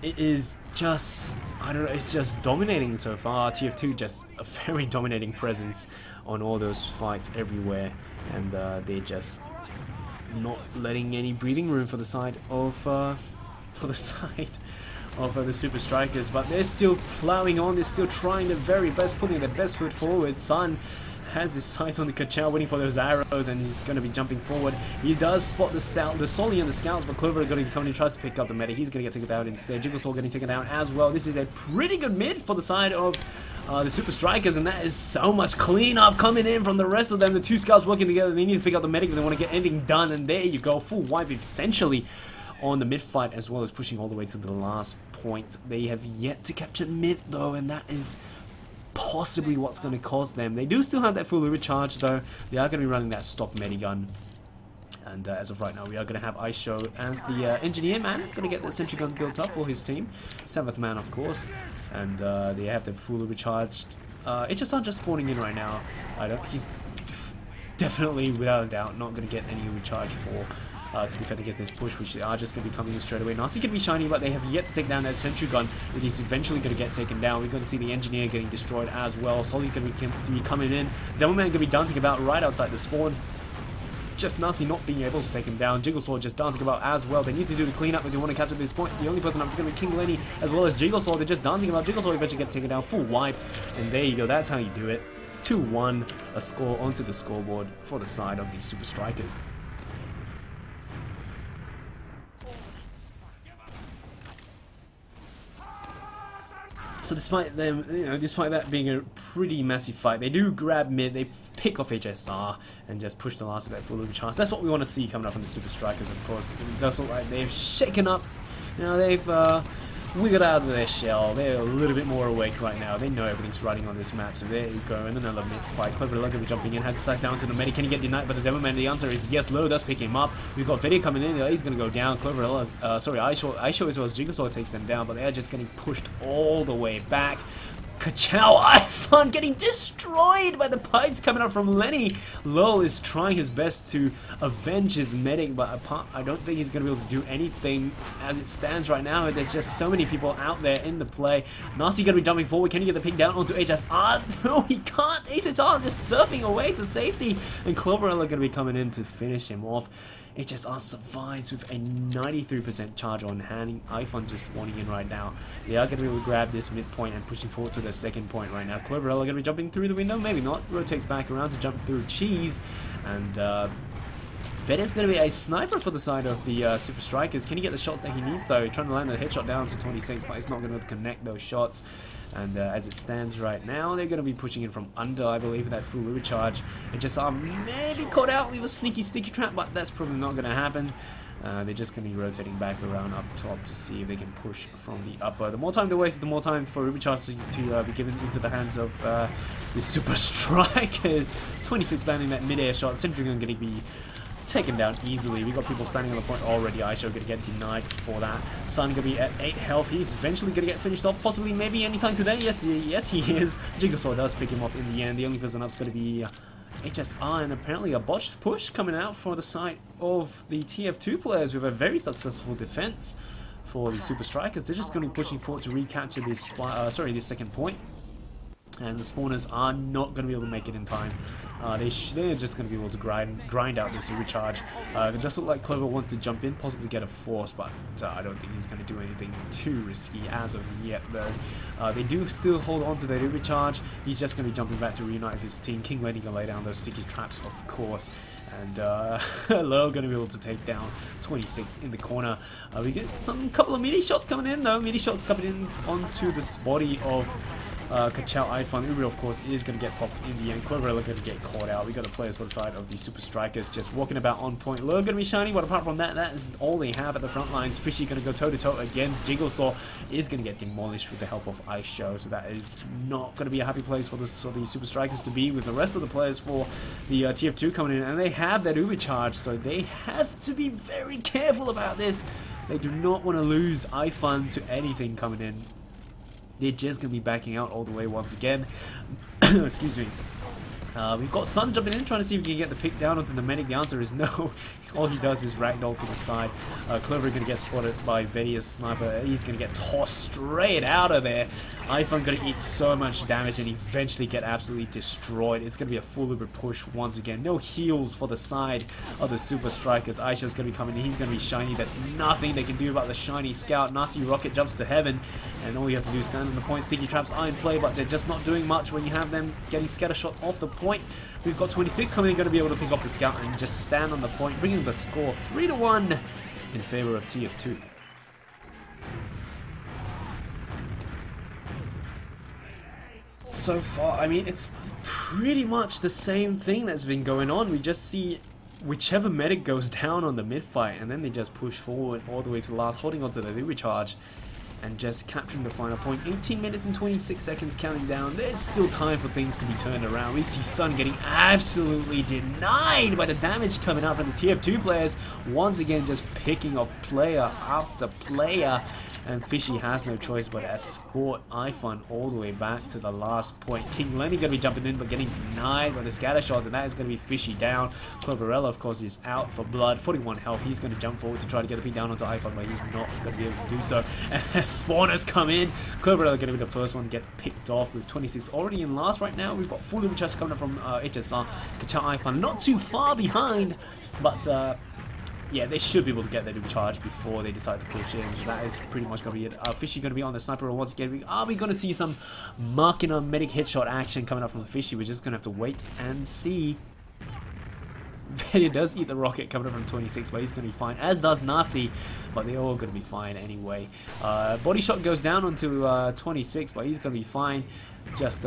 It is just, I don't know, it's just dominating so far. TF2 just a very dominating presence on all those fights everywhere, and they're just not letting any breathing room for the side of the Super Strikas, but they're still plowing on. They're still trying their very best, putting their best foot forward. Sun has his sights on the Ka-Chow, waiting for those arrows, and he's going to be jumping forward. He does spot the Solly and the scouts, but Clover is going to be coming in, tries to pick up the medic. He's going to get taken down instead. Jigglesaw getting taken down as well. This is a pretty good mid for the side of the Super Strikas, and that is so much cleanup coming in from the rest of them. The two scouts working together. They need to pick up the medic if they want to get anything done, and there you go. Full wipe essentially on the mid fight, as well as pushing all the way to the last point. They have yet to capture mid though, and that is possibly what's going to cost them. They do still have that full recharge though. They are going to be running that stop medigun, and as of right now we are going to have Aisho as the engineer man, going to get the sentry gun built up for his team, 7th man of course, and they have the full recharged. HSR just spawning in right now. He's definitely without a doubt not going to get any recharge for to defend against this push, which they are just going to be coming in straight away. Nasi can be shiny, but they have yet to take down that sentry gun, that he's eventually going to get taken down. We're going to see the engineer getting destroyed as well. Solly's going to be coming in. Devilman going to be dancing about right outside the spawn. Just Nasi not being able to take him down. Jigglesaw just dancing about as well. They need to do the cleanup if they want to capture this point. The only person up is going to be King Lenny as well as Jigglesaw. They're just dancing about. Jigglesaw eventually gets taken down. Full wipe. And there you go. That's how you do it. 2-1. A score onto the scoreboard for the side of the Super Strikas. So despite them, despite that being a pretty massive fight, they do grab mid, they pick off HSR and just push the last of that full Uber charge. That's what we want to see coming up from the Super Strikas, of course. It does look like they've shaken up. They've wiggled out of their shell. They're a little bit more awake right now. They know everything's running on this map, so there you go. And another mid fight. Clever Lug going to be jumping in, has the sights down to the medic. Can he get denied by the Devilman? The answer is yes. Low does pick him up. We've got Vedia coming in. He's going to go down. Clever Aisho as well as Jigglesaw takes them down, but they are just getting pushed all the way back. Ka-Chow iPhone getting destroyed by the pipes coming up from Lenny. Lol is trying his best to avenge his medic, but I don't think he's going to be able to do anything as it stands right now. There's just so many people out there in the play. Nasi going to be jumping forward. Can he get the pick down onto HSR? No, he can't. HSR just surfing away to safety, and Cloverella going to be coming in to finish him off. HSR survives with a 93% charge on hand. iFun just spawning in right now. They are going to be able to grab this midpoint and pushing forward to the second point right now. Cloverella going to be jumping through the window, maybe not. Rotates back around to jump through Cheese. And Ved's going to be a sniper for the side of the Super Strikas. Can he get the shots that he needs though? Trying to land the headshot down to 26, but it's not going to connect those shots. And as it stands right now, they're going to be pushing in from under, I believe, with that full overcharge. And just maybe caught out with a sneaky sticky trap, but that's probably not going to happen. They're just going to be rotating back around up top to see if they can push from the upper. The more time they waste, the more time for overcharges to be given into the hands of the Super Strikers. 26 landing that mid-air shot. Sentry going to be taken down easily. We got people standing on the point already. Aisho going to get denied for that. Sun going to be at 8 health. He's eventually going to get finished off, possibly maybe anytime today. Yes, he is. Jigsaw does pick him off in the end. The only person up is going to be HSR, and apparently a botched push coming out for the side of the TF2 players with a very successful defense for the Super Strikers. They're just going to be pushing forward to recapture this this second point. And the spawners are not going to be able to make it in time. They're just going to be able to grind out this recharge. It does look like Clover wants to jump in, possibly get a force, but I don't think he's going to do anything too risky as of yet, though. They do still hold on to their recharge. He's just going to be jumping back to reunite with his team. King Lenny going to lay down those sticky traps, of course. And Low going to be able to take down 26 in the corner. We get couple of midi shots coming in, though. Midi shots coming in onto this body of Kachao iFun. Uri, of course, is going to get popped in the end. Cloverella going to get caught out. We got the players for the side of the Super Strikers just walking about on point. Low going to be shining, but apart from that, that is all they have at the front lines. Fishy going to go toe-to-toe against Jigsaw. Is going to get demolished with the help of Ice Show, so that is not going to be a happy place for the Super Strikers to be with the rest of the players for the TF2 coming in. And they have that Uber charge, so they have to be very careful about this. They do not want to lose iFun to anything coming in. They're just going to be backing out all the way once again. Excuse me. We've got Sun jumping in, trying to see if we can get the pick down onto the medic. The answer is no. All he does is ragdoll to the side. Clover going to get spotted by Vedia's sniper. He's going to get tossed straight out of there. iFun going to eat so much damage and eventually get absolutely destroyed. It's going to be a full Uber push once again. No heals for the side of the Super Strikers. Aisho's going to be coming in. He's going to be shiny. There's nothing they can do about the shiny scout. Nasty rocket jumps to heaven, and all you have to do is stand on the point. Sticky traps are in play, but they're just not doing much when you have them getting scatter shot off the point. We've got 26 coming in, going to be able to pick off the scout and just stand on the point, bringing the score 3-1 in favor of TF2. So far, I mean, it's pretty much the same thing that's been going on. We just see whichever medic goes down on the mid fight, and then they just push forward all the way to the last, holding onto the recharge and just capturing the final point. 18 minutes and 26 seconds counting down. There's still time for things to be turned around. We see Sun getting absolutely denied by the damage coming out from the TF2 players. Once again, just picking off player after player. And Fishy has no choice but escort iFun all the way back to the last point. King Lenny going to be jumping in but getting denied by the scatter shots, and that is going to be Fishy down. Cloverella, of course, is out for blood. 41 health. He's going to jump forward to try to get a pin down onto iFun, but he's not going to be able to do so. And as spawners come in, Cloverella going to be the first one to get picked off with 26 already in last right now. We've got full recharge coming up from HSR. Kachao iFun not too far behind, but yeah, they should be able to get their recharge before they decide to push in. So that is pretty much going to be it. Fishy going to be on the sniper roll once again. Are we going to see some marking on medic headshot action coming up from Fishy? We're just going to have to wait and see. Vedia does eat the rocket coming up from 26, but he's going to be fine, as does Nasi, but they're all going to be fine anyway. Body shot goes down onto 26, but he's going to be fine. Just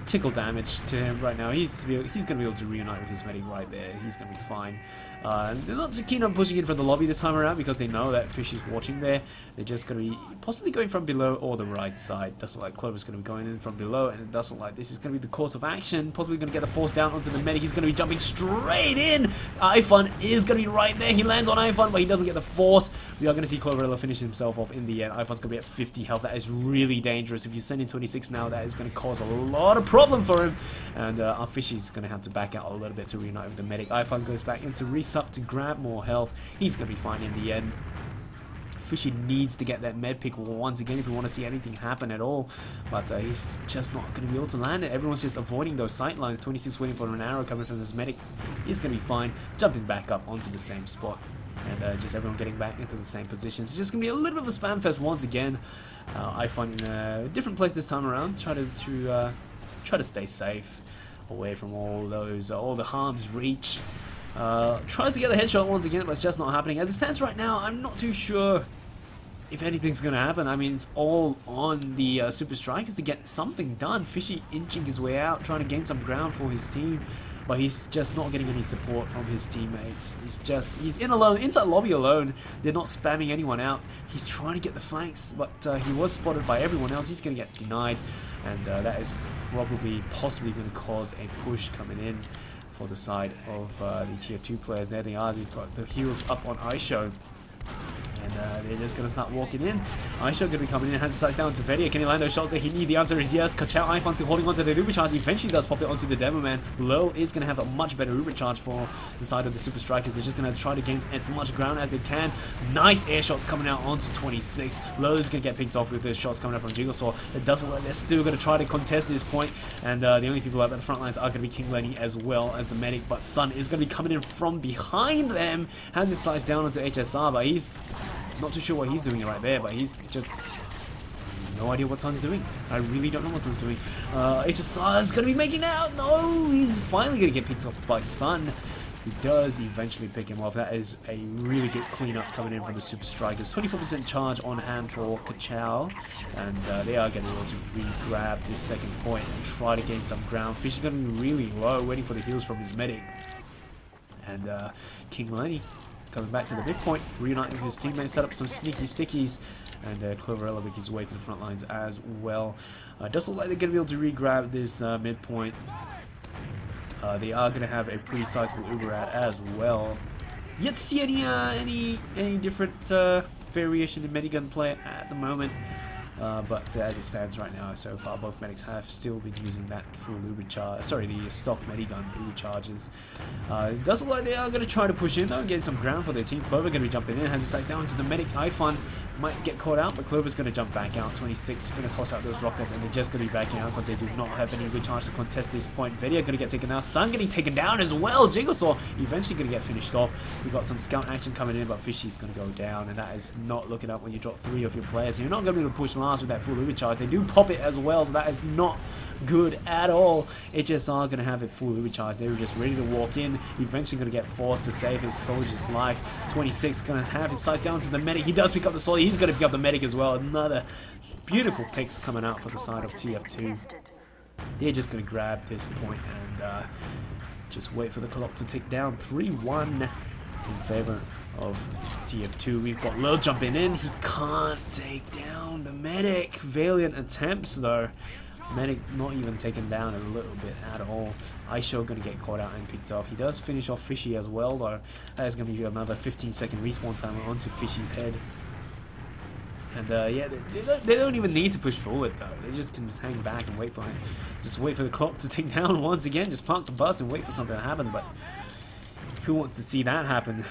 tickle damage to him right now. He's going to be able to reunite with his medic right there. He's going to be fine. They're not too keen on pushing in from the lobby this time around because they know that Fish is watching there. They're just going to be possibly going from below or the right side. Doesn't look like Clover's going to be going in from below, and it doesn't look like this is going to be the course of action. Possibly going to get the force down onto the medic. He's going to be jumping straight in. iFun is going to be right there. He lands on iFun, but he doesn't get the force. We are going to see Cloverella finish himself off in the end. iFun's going to be at 50 health. That is really dangerous. If you send in 26 now, that is going to cause a lot of problem for him. And our Fishy's going to have to back out a little bit to reunite with the medic. iFun goes back into resup to grab more health. He's going to be fine in the end. Fishy needs to get that med pick once again if we want to see anything happen at all. But he's just not going to be able to land it. Everyone's just avoiding those sight lines. 26 waiting for an arrow coming from this medic. He's going to be fine. Jumping back up onto the same spot. And just everyone getting back into the same positions. It's just going to be a little bit of a spam fest once again. I find in a different place this time around. Try to stay safe, away from all the harm's reach. Tries to get the headshot once again, but it's just not happening. As it stands right now, I'm not too sure if anything's going to happen. I mean, it's all on the Super Strikas to get something done. Fishy inching his way out, trying to gain some ground for his team. But he's just not getting any support from his teammates. He's in alone, inside lobby alone. They're not spamming anyone out. He's trying to get the flanks, but he was spotted by everyone else. He's going to get denied, and that is possibly going to cause a push coming in for the side of the tier 2 players. There they are. They've got the heels up on Aisho. And they're just going to start walking in. Aisho going to be coming in, has the sights down to Vedia. Can he land those shots that he needs? The answer is yes. Kachao Ifan still holding on to the Uber charge. Eventually does pop it onto the Demo Man. Lil is going to have a much better Uber charge for the side of the Super Strikas. They're just going to try to gain as much ground as they can. Nice air shots coming out onto 26. Lil is going to get picked off with the shots coming out from Jigsaw. It doesn't look like they're still going to try to contest this point. And the only people up at the front lines are going to be King Lenny as well as the medic. But Sun is going to be coming in from behind them. Has his sights down onto HSR, but he's not too sure what he's doing right there, but he's just no idea what Sun's doing. I really don't know what Sun's doing. HSR is going to be making out. No, he's finally going to get picked off by Sun. He does eventually pick him off. That is a really good cleanup coming in from the Super Strikas. 24% charge on hand for Kachao, and they are going to be able to re-grab this second point and try to gain some ground. Fish is going to be really low, waiting for the heals from his medic. And King Lenny coming back to the big point, reuniting with his teammates, set up some sneaky stickies, and Cloverella making his way to the front lines as well. Does look like they're going to be able to re-grab this midpoint. They are going to have a pretty sizable Uber ad as well. Yet to see any different variation in medigun play at the moment. But as it stands right now, so far both medics have still been using that full Uber charge. Sorry, the stock medigun Uber charges. It does look like they are going to try to push in though, get some ground for their team. Clover going to be jumping in, has his sights down to the medic. Ifan might get caught out, but Clover's going to jump back out. 26 going to toss out those rockets, and they're just going to be backing out because they do not have any Uber charge to contest this point. Vedia going to get taken out. Sun getting taken down as well. Jigsaw eventually going to get finished off. We got some scout action coming in, but Fishy's going to go down, and that is not looking up when you drop 3 of your players. So you're not going to be able to push last with that full Uber charge. They do pop it as well, so that is not good at all. HSR going to have a full Uber charge. They were just ready to walk in. Eventually going to get forced to save his soldier's life. 26 going to have his sights down to the medic. He does pick up the soldier. He's going to pick up the medic as well. Another beautiful picks coming out for the side of TF2. They're just going to grab this point and just wait for the clock to tick down. 3-1 in favor of TF2. We've got Lil jumping in. He can't take down the medic. Valiant attempts though. Medic not even taken down a little bit at all. Aisho going to get caught out and picked off. He does finish off Fishy as well though. That is going to be another 15-second respawn time onto Fishy's head. And yeah, they don't even need to push forward though. They just can just hang back and wait for it. Just wait for the clock to tick down once again. Just park the bus and wait for something to happen. But who wants to see that happen?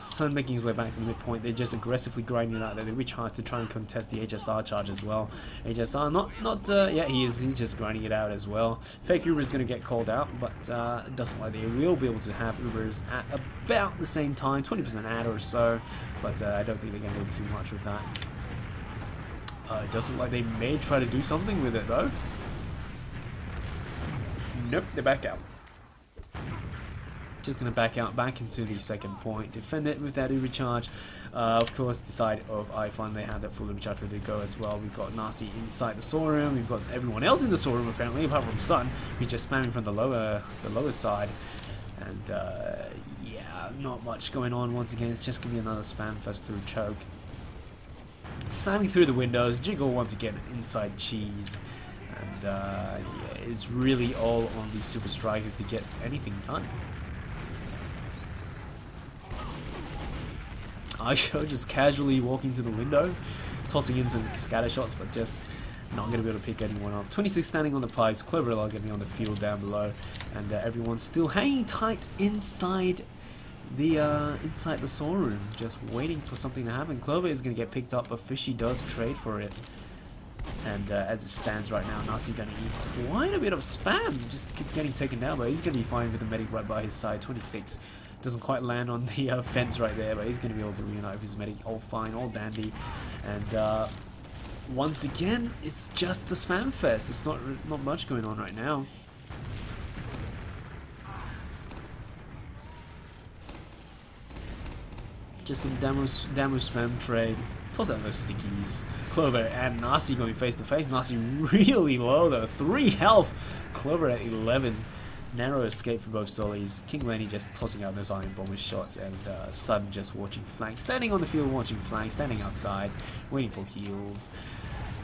Sun making his way back to the midpoint. They're just aggressively grinding out there. They reach hard to try and contest the HSR charge as well. HSR yeah, he's just grinding it out as well. Fake Uber is going to get called out, but it doesn't like they will be able to have Ubers at about the same time, 20% ad or so, but I don't think they're going to be able to do much with that. It doesn't like they may try to do something with it though. Nope, they're back out. Just going to back out, back into the second point, defend it with that Uber charge. Of course, the side of Ifan, they have that full Uber charge ready to go as well. We've got Nasi inside the saw room. We've got everyone else in the saw room apparently, apart from Sun, who's just spamming from the lower side. And yeah, not much going on once again. It's just going to be another spam fest through choke. Spamming through the windows, Jiggle once again inside cheese. And yeah, it's really all on the Super Strikas to get anything done. Aisho just casually walking to the window, tossing in some scatter shots, but just not going to be able to pick anyone up. 26 standing on the pipes, Cloverella going to be on the field down below, and everyone's still hanging tight inside inside the soul room, just waiting for something to happen. Clover is going to get picked up, but Fishy does trade for it. And as it stands right now, Nasi going to eat quite a bit of spam, just keep getting taken down, but he's going to be fine with the medic right by his side. 26 doesn't quite land on the fence right there, but he's going to be able to reunite with his medic. All fine, all dandy. And once again, it's just a spam fest. It's not much going on right now. Just some damage spam trade. Toss out those stickies. Clover and Nasi going face to face. Nasi really low though. 3 health. Clover at 11. Narrow escape for both Solis. King Lenny just tossing out those iron bomber shots, and Sun just watching flank. Standing on the field watching flank. Standing outside. Waiting for heals.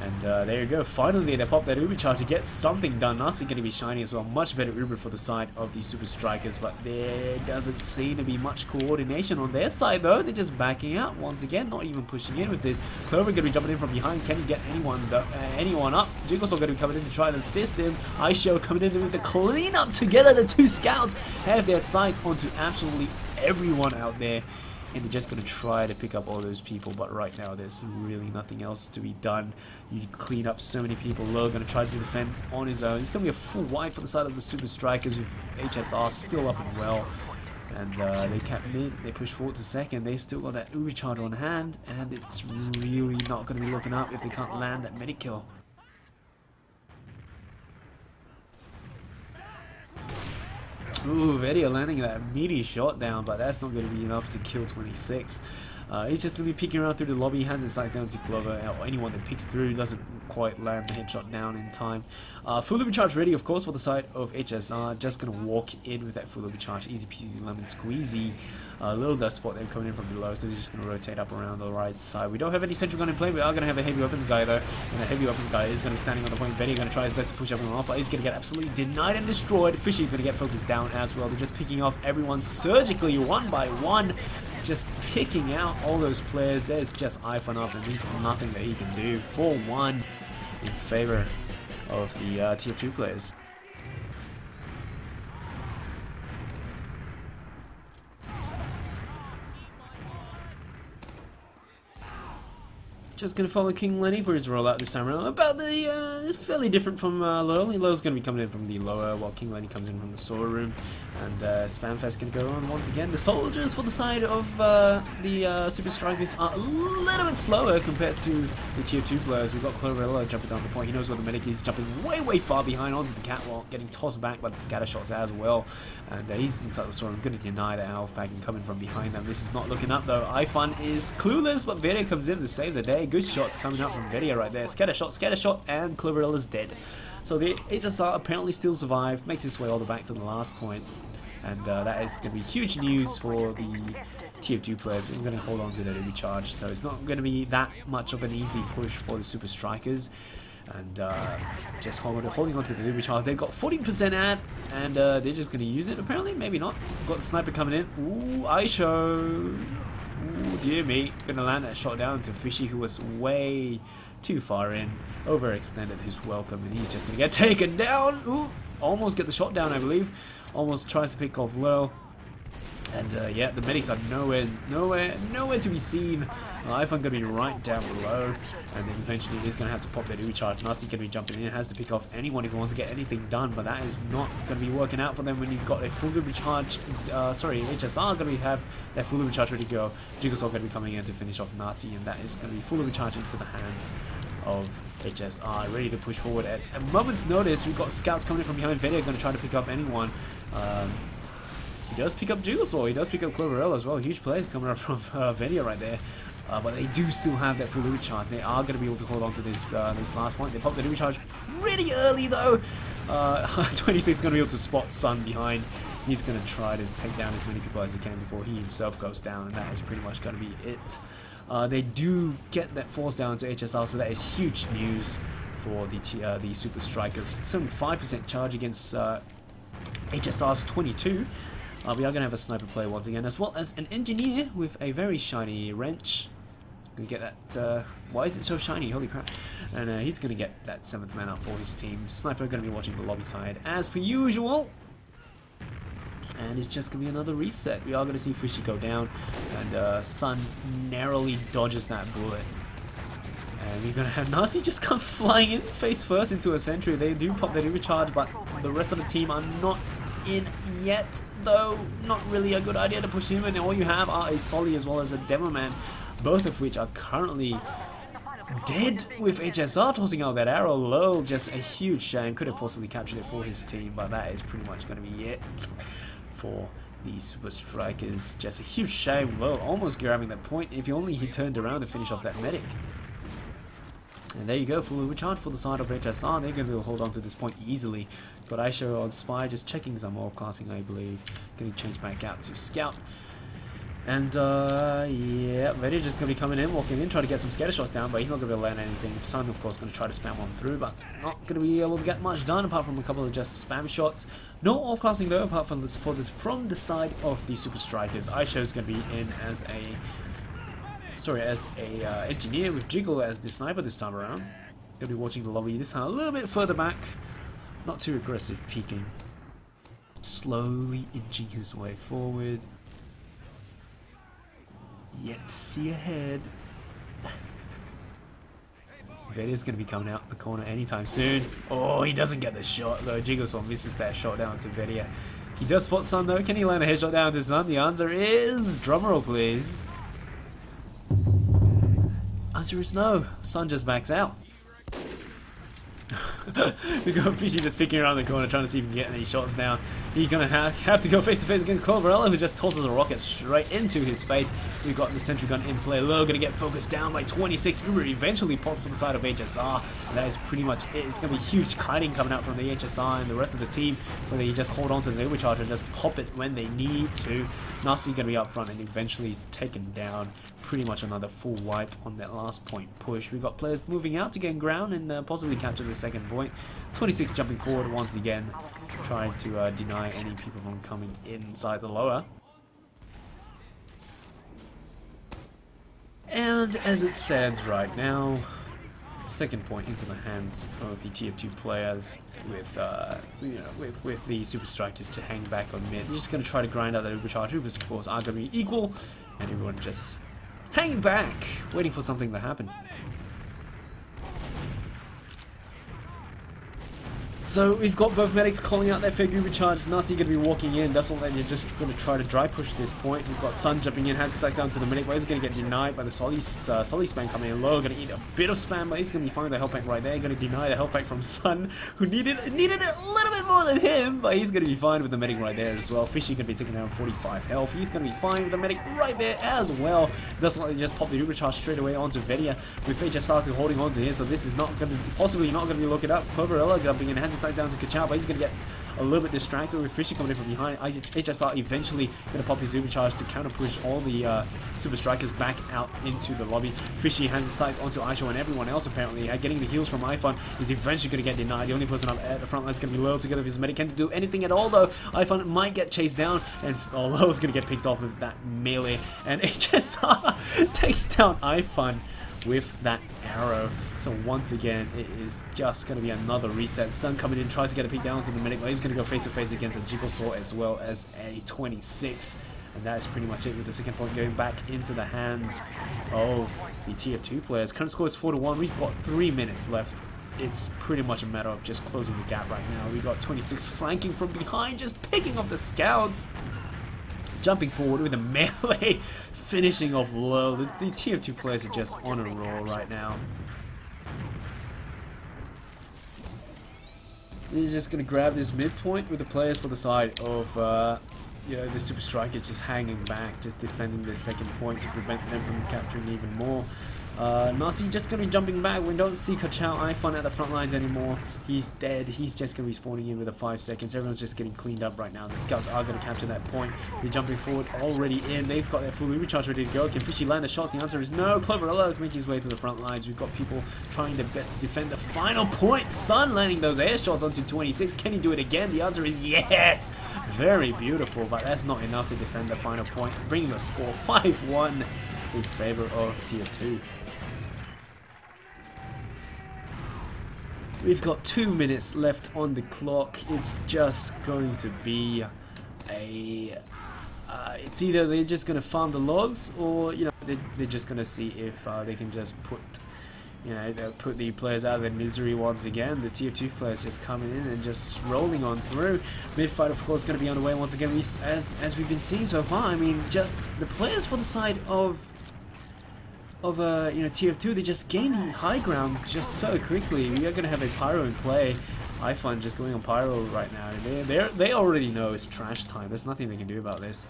And there you go, finally they pop that Uber charge to get something done. Nasi going to be shiny as well, much better Uber for the side of the Super Strikas, but there doesn't seem to be much coordination on their side though. They're just backing out once again, not even pushing in with this. Clover going to be jumping in from behind, can he get anyone up? Jiggle's going to be coming in to try and assist him. Aisho coming in with the clean up together. The two scouts have their sights onto absolutely everyone out there. And they're just going to try to pick up all those people, but right now there's really nothing else to be done. You clean up so many people. Low going to try to defend on his own. It's going to be a full wipe for the side of the Super Strikas with HSR still up and well. And they cap mid, they push forward to second. They still got that Uber charge on hand, and it's really not going to be looking up if they can't land that medic kill. Ooh, Vedia landing that meaty shot down, but that's not going to be enough to kill 26. He's just going to be peeking around through the lobby, has his sights down to Clover, or anyone that picks through doesn't quite land the headshot down in time. Full Uber charge ready, of course, for the side of HSR. Just going to walk in with that full Uber charge, easy peasy lemon squeezy. Little dust spot them coming in from below, so they're just going to rotate up around the right side. We don't have any central gun in play, we are going to have a heavy weapons guy though, and the heavy weapons guy is going to be standing on the point. Vedia going to try his best to push everyone off, but he's going to get absolutely denied and destroyed. Fishy's going to get focused down as well. They're just picking off everyone surgically, one by one. Just picking out all those players. There's just iPhone up, and there's nothing that he can do. 4-1 in favor of the Tier 2 players. Just going to follow King Lenny for his rollout this time around. About the, it's fairly different from Low. Low's going to be coming in from the lower, while King Lenny comes in from the Solar Room. And Spamfest going to go on once again. The soldiers for the side of the Super Strikers are a little bit slower compared to the Tier 2 players. We've got Cloverella jumping down the point. He knows where the medic is, jumping way far behind onto the catwalk, getting tossed back by the scatter shots as well. And he's inside the Solar Room, going to deny the Alpha and coming from behind them. This is not looking up though. iFun is clueless, but Vedia comes in to save the day. Good shots coming up from Vedia right there. Scatter shot, and Cloverella's dead. So the HSR apparently still survive, makes its way all the way back to the last point. And that is going to be huge news for the Tier 2 players. They're going to hold on to their recharge, so it's not going to be that much of an easy push for the Super Strikas. And just holding on to the recharge. They've got 40% ad, and they're just going to use it apparently, maybe not. Got the sniper coming in. Ooh, Aisho. Ooh, dear me. Gonna land that shot down to Fishy, who was way too far in. Overextended his welcome, and he's just gonna get taken down. Ooh, almost get the shot down, I believe. Almost tries to pick off Low. And yeah, the medics are nowhere to be seen. iPhone going to be right down below, and then eventually he's going to have to pop that recharge. Nasty going to be jumping in, has to pick off anyone if he wants to get anything done, but that is not going to be working out for them when you've got a full recharge. Sorry, HSR going to have that full recharge ready to go. Jiggle's going to be coming in to finish off Nasty, and that is going to be full recharge into the hands of HSR, ready to push forward. At a moment's notice, we've got scouts coming in from behind. Vedia going to try to pick up anyone. He does pick up Jigglesaw, he does pick up Cloverella as well. Huge plays coming up from Vedia right there. But they do still have that full recharge. They are going to be able to hold on to this this last point. They pop the recharge pretty early though. 26 is going to be able to spot Sun behind. He's going to try to take down as many people as he can before he himself goes down, and that is pretty much going to be it. They do get that force down to HSR, so that is huge news for the Super Strikas. 75% charge against HSR's 22. We are going to have a sniper play once again, as well as an engineer with a very shiny wrench. Gonna get that. Why is it so shiny? Holy crap! And he's going to get that 7th man up for his team. Sniper going to be watching the lobby side as per usual. And it's just going to be another reset. We are going to see Fishy go down, and Sun narrowly dodges that bullet. And we're going to have Nasi just come flying in face first into a sentry. They do pop their recharge, but the rest of the team are not in yet, though. Not really a good idea to push him, and all you have are a Solly as well as a Demo Man, both of which are currently dead, with HSR tossing out that arrow low. Just a huge shame. Could have possibly captured it for his team, but that is pretty much going to be it for the Super Strikas. Just a huge shame. Well, almost grabbing that point if only he turned around to finish off that medic. And there you go, full recharge for the side of HSR. They're going to be able to hold on to this point easily. Got Aisha on Spy, just checking some off-classing, I believe. Getting changed back out to Scout. And yeah, Vedia just going to be coming in, walking in, trying to get some scatter shots down, but he's not going to be able to land anything. Sun, of course, going to try to spam one through, but not going to be able to get much done apart from a couple of just spam shots. No off-classing though, apart from this, from the side of the Super Strikas. Aisha's going to be in as a engineer with Jiggle as the sniper this time around. Gonna be watching the lobby this time a little bit further back. Not too aggressive, peeking. Slowly inching his way forward. Yet to see ahead. Vedia's gonna be coming out the corner anytime soon. Oh, he doesn't get the shot though. Jiggles misses that shot down to Vedia. He does spot Sun though. Can he land a headshot down to Sun? The answer is drumroll, please. Answer is no. Sun just backs out. We got Fishy just picking around the corner trying to see if he can get any shots down. He's going to have to go face to face against Cloverella, who just tosses a rocket straight into his face. We've got the sentry gun in play. Low going to get focused down by 26. Uber eventually popped for the side of HSR. And that is pretty much it. It's going to be huge kiting coming out from the HSR and the rest of the team, where they just hold on to the overcharge and just pop it when they need to. Nasi going to be up front and eventually he's taken down. Pretty much another full wipe on that last point push. We've got players moving out to gain ground and possibly capture the second point. 26 jumping forward once again, trying to deny any people from coming inside the lower. And as it stands right now, second point into the hands of the tier 2 players with the Super Strikers to hang back on mid. They're just going to try to grind out the overcharge. Ubers of course are going to be equal, and everyone just hanging back, waiting for something to happen. So we've got both medics calling out their fake recharge. Nasi going to be walking in. That's what they're just going to try to dry push this point. We've got Sun jumping in, has the sight down to the medic, but he's going to get denied by the Solly spam coming in low. Going to eat a bit of spam, but he's going to be finding the health pack right there. Going to deny the health pack from Sun, who needed it a little bit more than him, but he's going to be fine with the medic right there as well. Fishy going to be taking down 45 health. He's going to be fine with the medic right there as well. That's why they just pop the Uber charge straight away onto Vedia, with HSR still holding on to him, so this is not going to possibly not going to be looking up. Cloverella jumping in, has the sight down to Kachao, but he's going to get a little bit distracted with Fishy coming in from behind. HSR eventually going to pop his Uber charge to counter push all the Super Strikers back out into the lobby. Fishy has his sights onto Aisho and everyone else apparently. Getting the heals from iFun is eventually going to get denied. The only person up at the front line is going to be Low together with his medic. Can't do anything at all though. iFun might get chased down, and Low is going to get picked off with that melee, and HSR takes down iFun with that arrow. So once again, it is just going to be another reset. Sun coming in, tries to get a peek down to the medic, but he's going to go face to face against a Jiggle Saw as well as a 26. And that is pretty much it, with the second point going back into the hands of the tier 2 players. Current score is 4-1. We've got 3 minutes left. It's pretty much a matter of just closing the gap right now. We've got 26 flanking from behind, just picking off the scouts. Jumping forward with a melee, finishing off low. The tier 2 players are just on a roll right now. He's just going to grab this midpoint with the players for the side of the Super Strikers just hanging back, just defending this second point to prevent them from capturing even more. Nasi just going to be jumping back. We don't see Kachao iFun at the front lines anymore. He's dead. He's just going to be spawning in with the 5 seconds. Everyone's just getting cleaned up right now. The scouts are going to capture that point. They're jumping forward already in. They've got their full recharge ready to go. Can Fishy land the shots? The answer is no. Cloverella can make his way to the front lines. We've got people trying their best to defend the final point. Sun landing those air shots onto 26. Can he do it again? The answer is yes. Very beautiful, but that's not enough to defend the final point, bringing the score 5-1 in favor of tier 2. We've got 2 minutes left on the clock. It's just going to be a... it's either they're just going to farm the logs, or, you know, they're just going to see if they can just put... You know, they'll put the players out of their misery once again. The TF2 players just coming in and just rolling on through. Mid fight, of course, going to be underway once again. As we've been seeing so far, I mean, just the players for the side of you know, TF2, they're just gaining high ground just so quickly. We are going to have a Pyro in play. iFun just going on Pyro right now. They already know it's trash time. There's nothing they can do about this,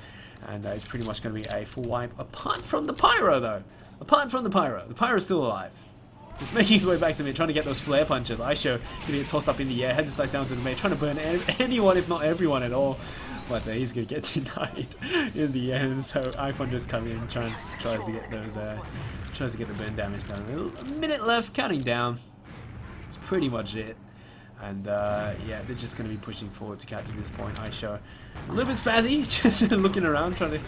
and it's pretty much going to be a full wipe. Apart from the Pyro, though. Apart from the Pyro's still alive. Just making his way back to me, trying to get those flare punches. Aisho getting it tossed up in the air, heads his sights down to the mate, trying to burn anyone, if not everyone at all. But he's gonna get denied in the end. So iPhone just coming in, tries to get those, tries to get the burn damage done. A minute left, counting down. That's pretty much it. And yeah, they're just going to be pushing forward to capture this point. Aisho a little bit spazzy, just looking around, trying to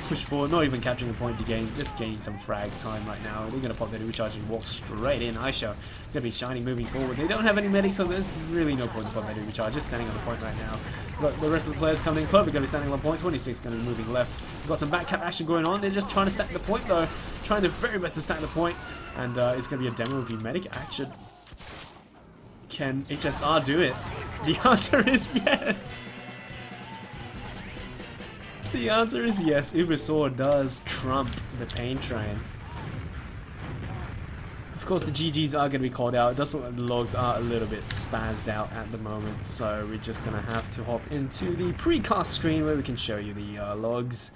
push forward, not even capturing a point to gain, just gaining some frag time right now. They're going to pop their recharge and walk straight in. Aisho going to be shining, moving forward. They don't have any medics, so there's really no point to pop their recharge, just standing on the point right now. But the rest of the players coming in. Clover going to be standing on the point, 26 going to be moving left. Got some back cap action going on. They're just trying to stack the point though, trying their very best to stack the point. And it's going to be a demo v medic action. Can HSR do it? The answer is yes! The answer is yes, Ubersaur does trump the pain train. Of course the GGs are going to be called out. It does look like the logs are a little bit spazzed out at the moment, so we're just going to have to hop into the precast screen where we can show you the logs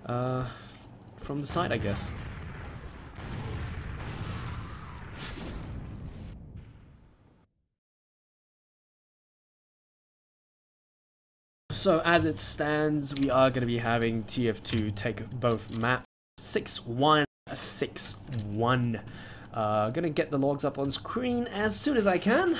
from the side, I guess. So as it stands, we are going to be having TF2 take both maps 6-1, 6-1. Gonna get the logs up on screen as soon as I can.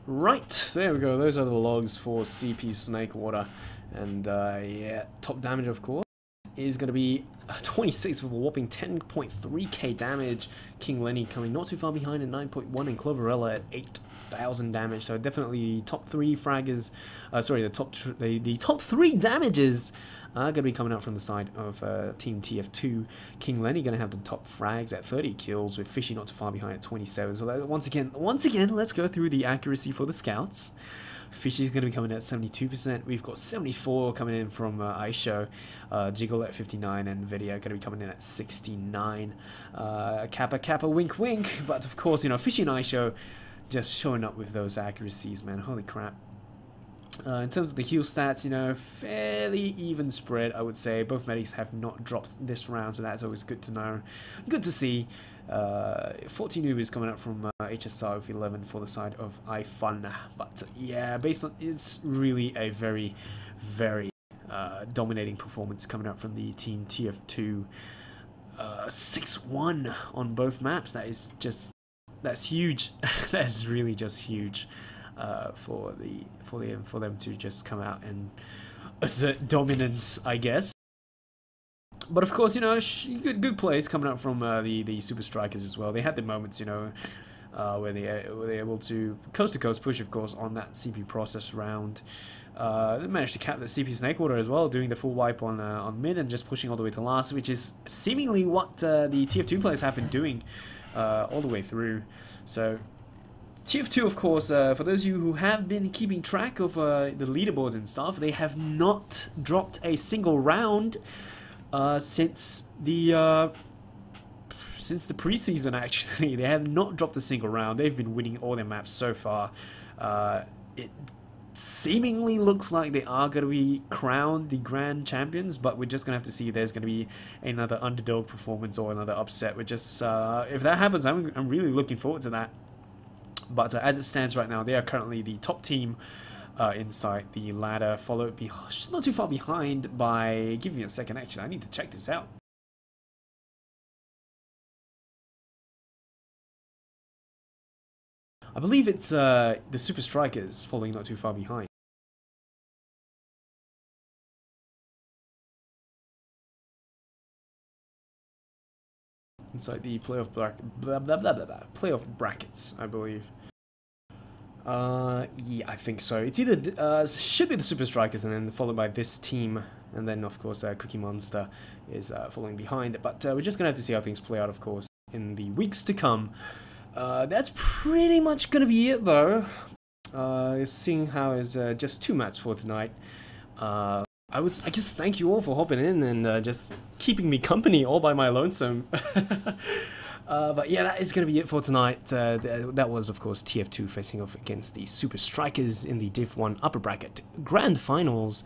Right, there we go. Those are the logs for CP Snakewater. And yeah, top damage, of course, is going to be 26 with a whopping 10.3k damage. King Lenny coming not too far behind at 9.1, and Cloverella at 8,000 damage. So definitely top three fraggers. Sorry, the top three damages are going to be coming out from the side of Team TF2. King Lenny going to have the top frags at 30 kills, with Fishy not too far behind at 27. So that, once again, let's go through the accuracy for the scouts. Fishy's going to be coming in at 72%. We've got 74 coming in from Aisho, Jiggle at 59, and Video going to be coming in at 69. Kappa, wink, wink. But of course, you know, Fishy and Aisho just showing up with those accuracies, man. Holy crap. In terms of the heal stats, you know, fairly even spread, I would say. Both medics have not dropped this round, so that's always good to know. Good to see. 14 newbies coming up from HSR with 11 for the side of iFun. But yeah, based on, it's really a very, very dominating performance coming out from the team TF2. 6-1 on both maps. That is just, that's huge. That's really just huge. For them to just come out and assert dominance, I guess. But of course, you know, good plays coming up from the Super Strikas as well. They had the moments, you know, where they're able to coast push, of course, on that CP process round. They managed to cap the CP Snakewater as well, doing the full wipe on mid and just pushing all the way to last, which is seemingly what the TF2 players have been doing all the way through. So TF2, of course, for those of you who have been keeping track of the leaderboards and stuff, they have not dropped a single round since the preseason. Actually, they have not dropped a single round. They've been winning all their maps so far. It seemingly looks like they are going to be crowned the grand champions, but we're just going to have to see if there's going to be another underdog performance or another upset. We're just if that happens, I'm really looking forward to that. But as it stands right now, they are currently the top team inside the ladder, followed just not too far behind by. Give me a second, actually, I need to check this out. I believe it's the Super Strikas following not too far behind. Inside the playoff playoff brackets, I believe. Yeah, I think so. It's either should be the Super Strikas, and then followed by this team, and then of course Cookie Monster is following behind. But we're just gonna have to see how things play out, of course, in the weeks to come. That's pretty much gonna be it, though. Seeing how is just 2 maps for tonight. I just thank you all for hopping in and just keeping me company all by my lonesome. But yeah, that is going to be it for tonight. That was, of course, TF2 facing off against the Super Strikas in the Div 1 upper bracket grand finals.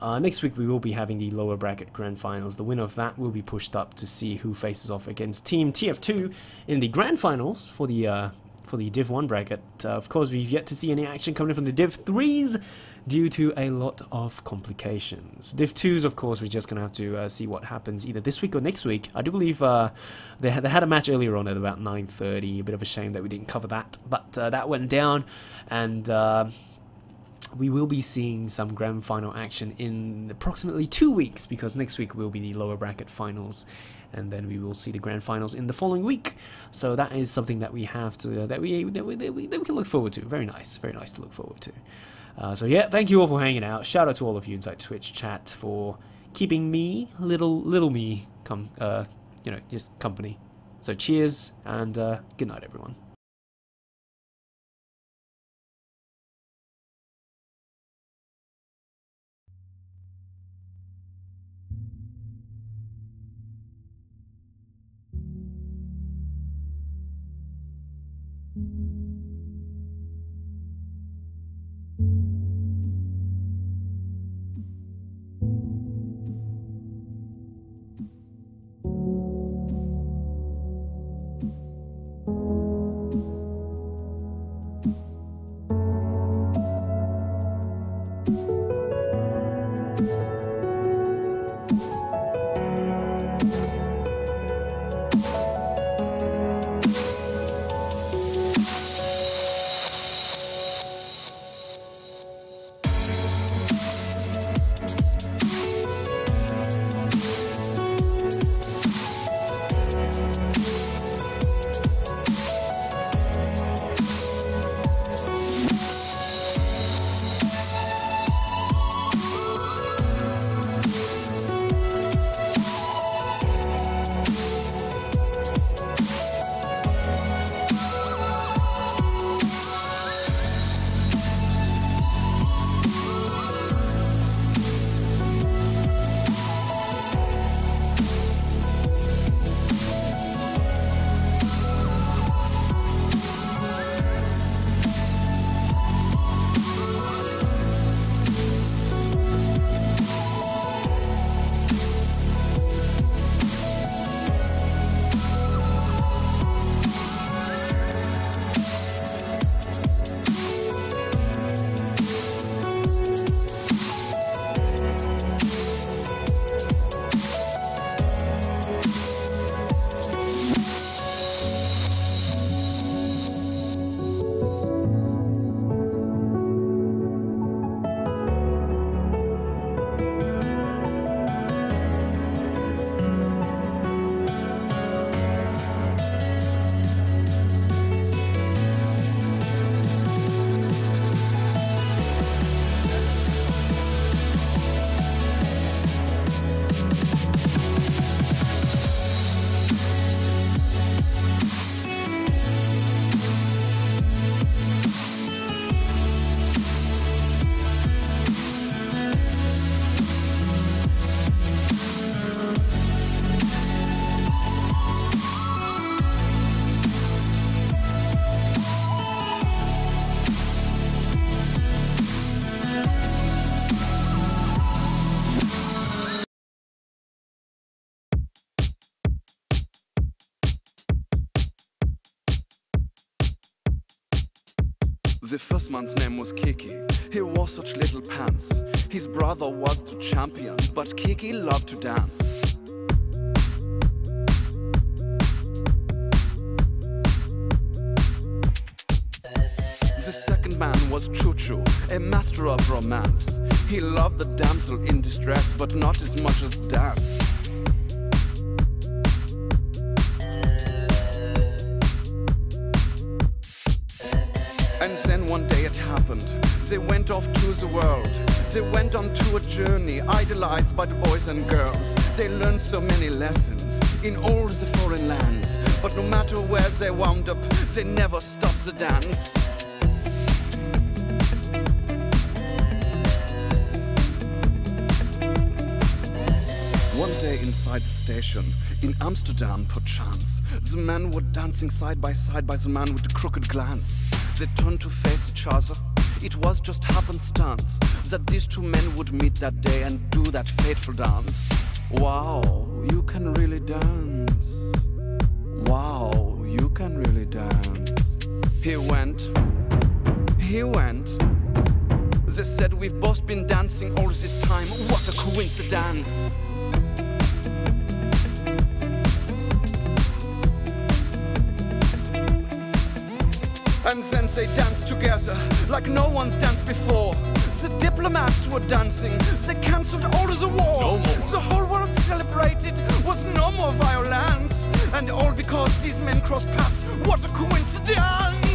Next week we will be having the lower bracket grand finals. The winner of that will be pushed up to see who faces off against Team TF2 in the grand finals for the Div 1 bracket. Of course, we've yet to see any action coming from the Div 3s due to a lot of complications. Div 2s, of course, we're just going to have to see what happens either this week or next week. I do believe they had a match earlier on at about 9:30. A bit of a shame that we didn't cover that, but that went down, and we will be seeing some grand final action in approximately 2 weeks, because next week will be the lower bracket finals, and then we will see the grand finals in the following week. So that is something that we have to that we can look forward to. Very nice to look forward to. So yeah, thank you all for hanging out. Shout out to all of you inside Twitch chat for keeping me, little me, just company. So cheers and good night, everyone. The first man's name was Kiki. He wore such little pants. His brother was the champion, but Kiki loved to dance. The second man was Choo-Choo, a master of romance. He loved the damsel in distress, but not as much as dance. And then one day it happened. They went off to the world. They went on to a journey, idolized by the boys and girls. They learned so many lessons in all the foreign lands. But no matter where they wound up, they never stopped the dance. One day inside the station, in Amsterdam perchance, the men were dancing side by the man with the crooked glance. They turned to face each other. It was just happenstance that these two men would meet that day and do that fateful dance. Wow, you can really dance. Wow, you can really dance. He went. They said we've both been dancing all this time. What a coincidence. And then they danced together like no one's danced before. The diplomats were dancing, they cancelled all of the war. No more. The whole world celebrated, was no more violence. And all because these men crossed paths. What a coincidence!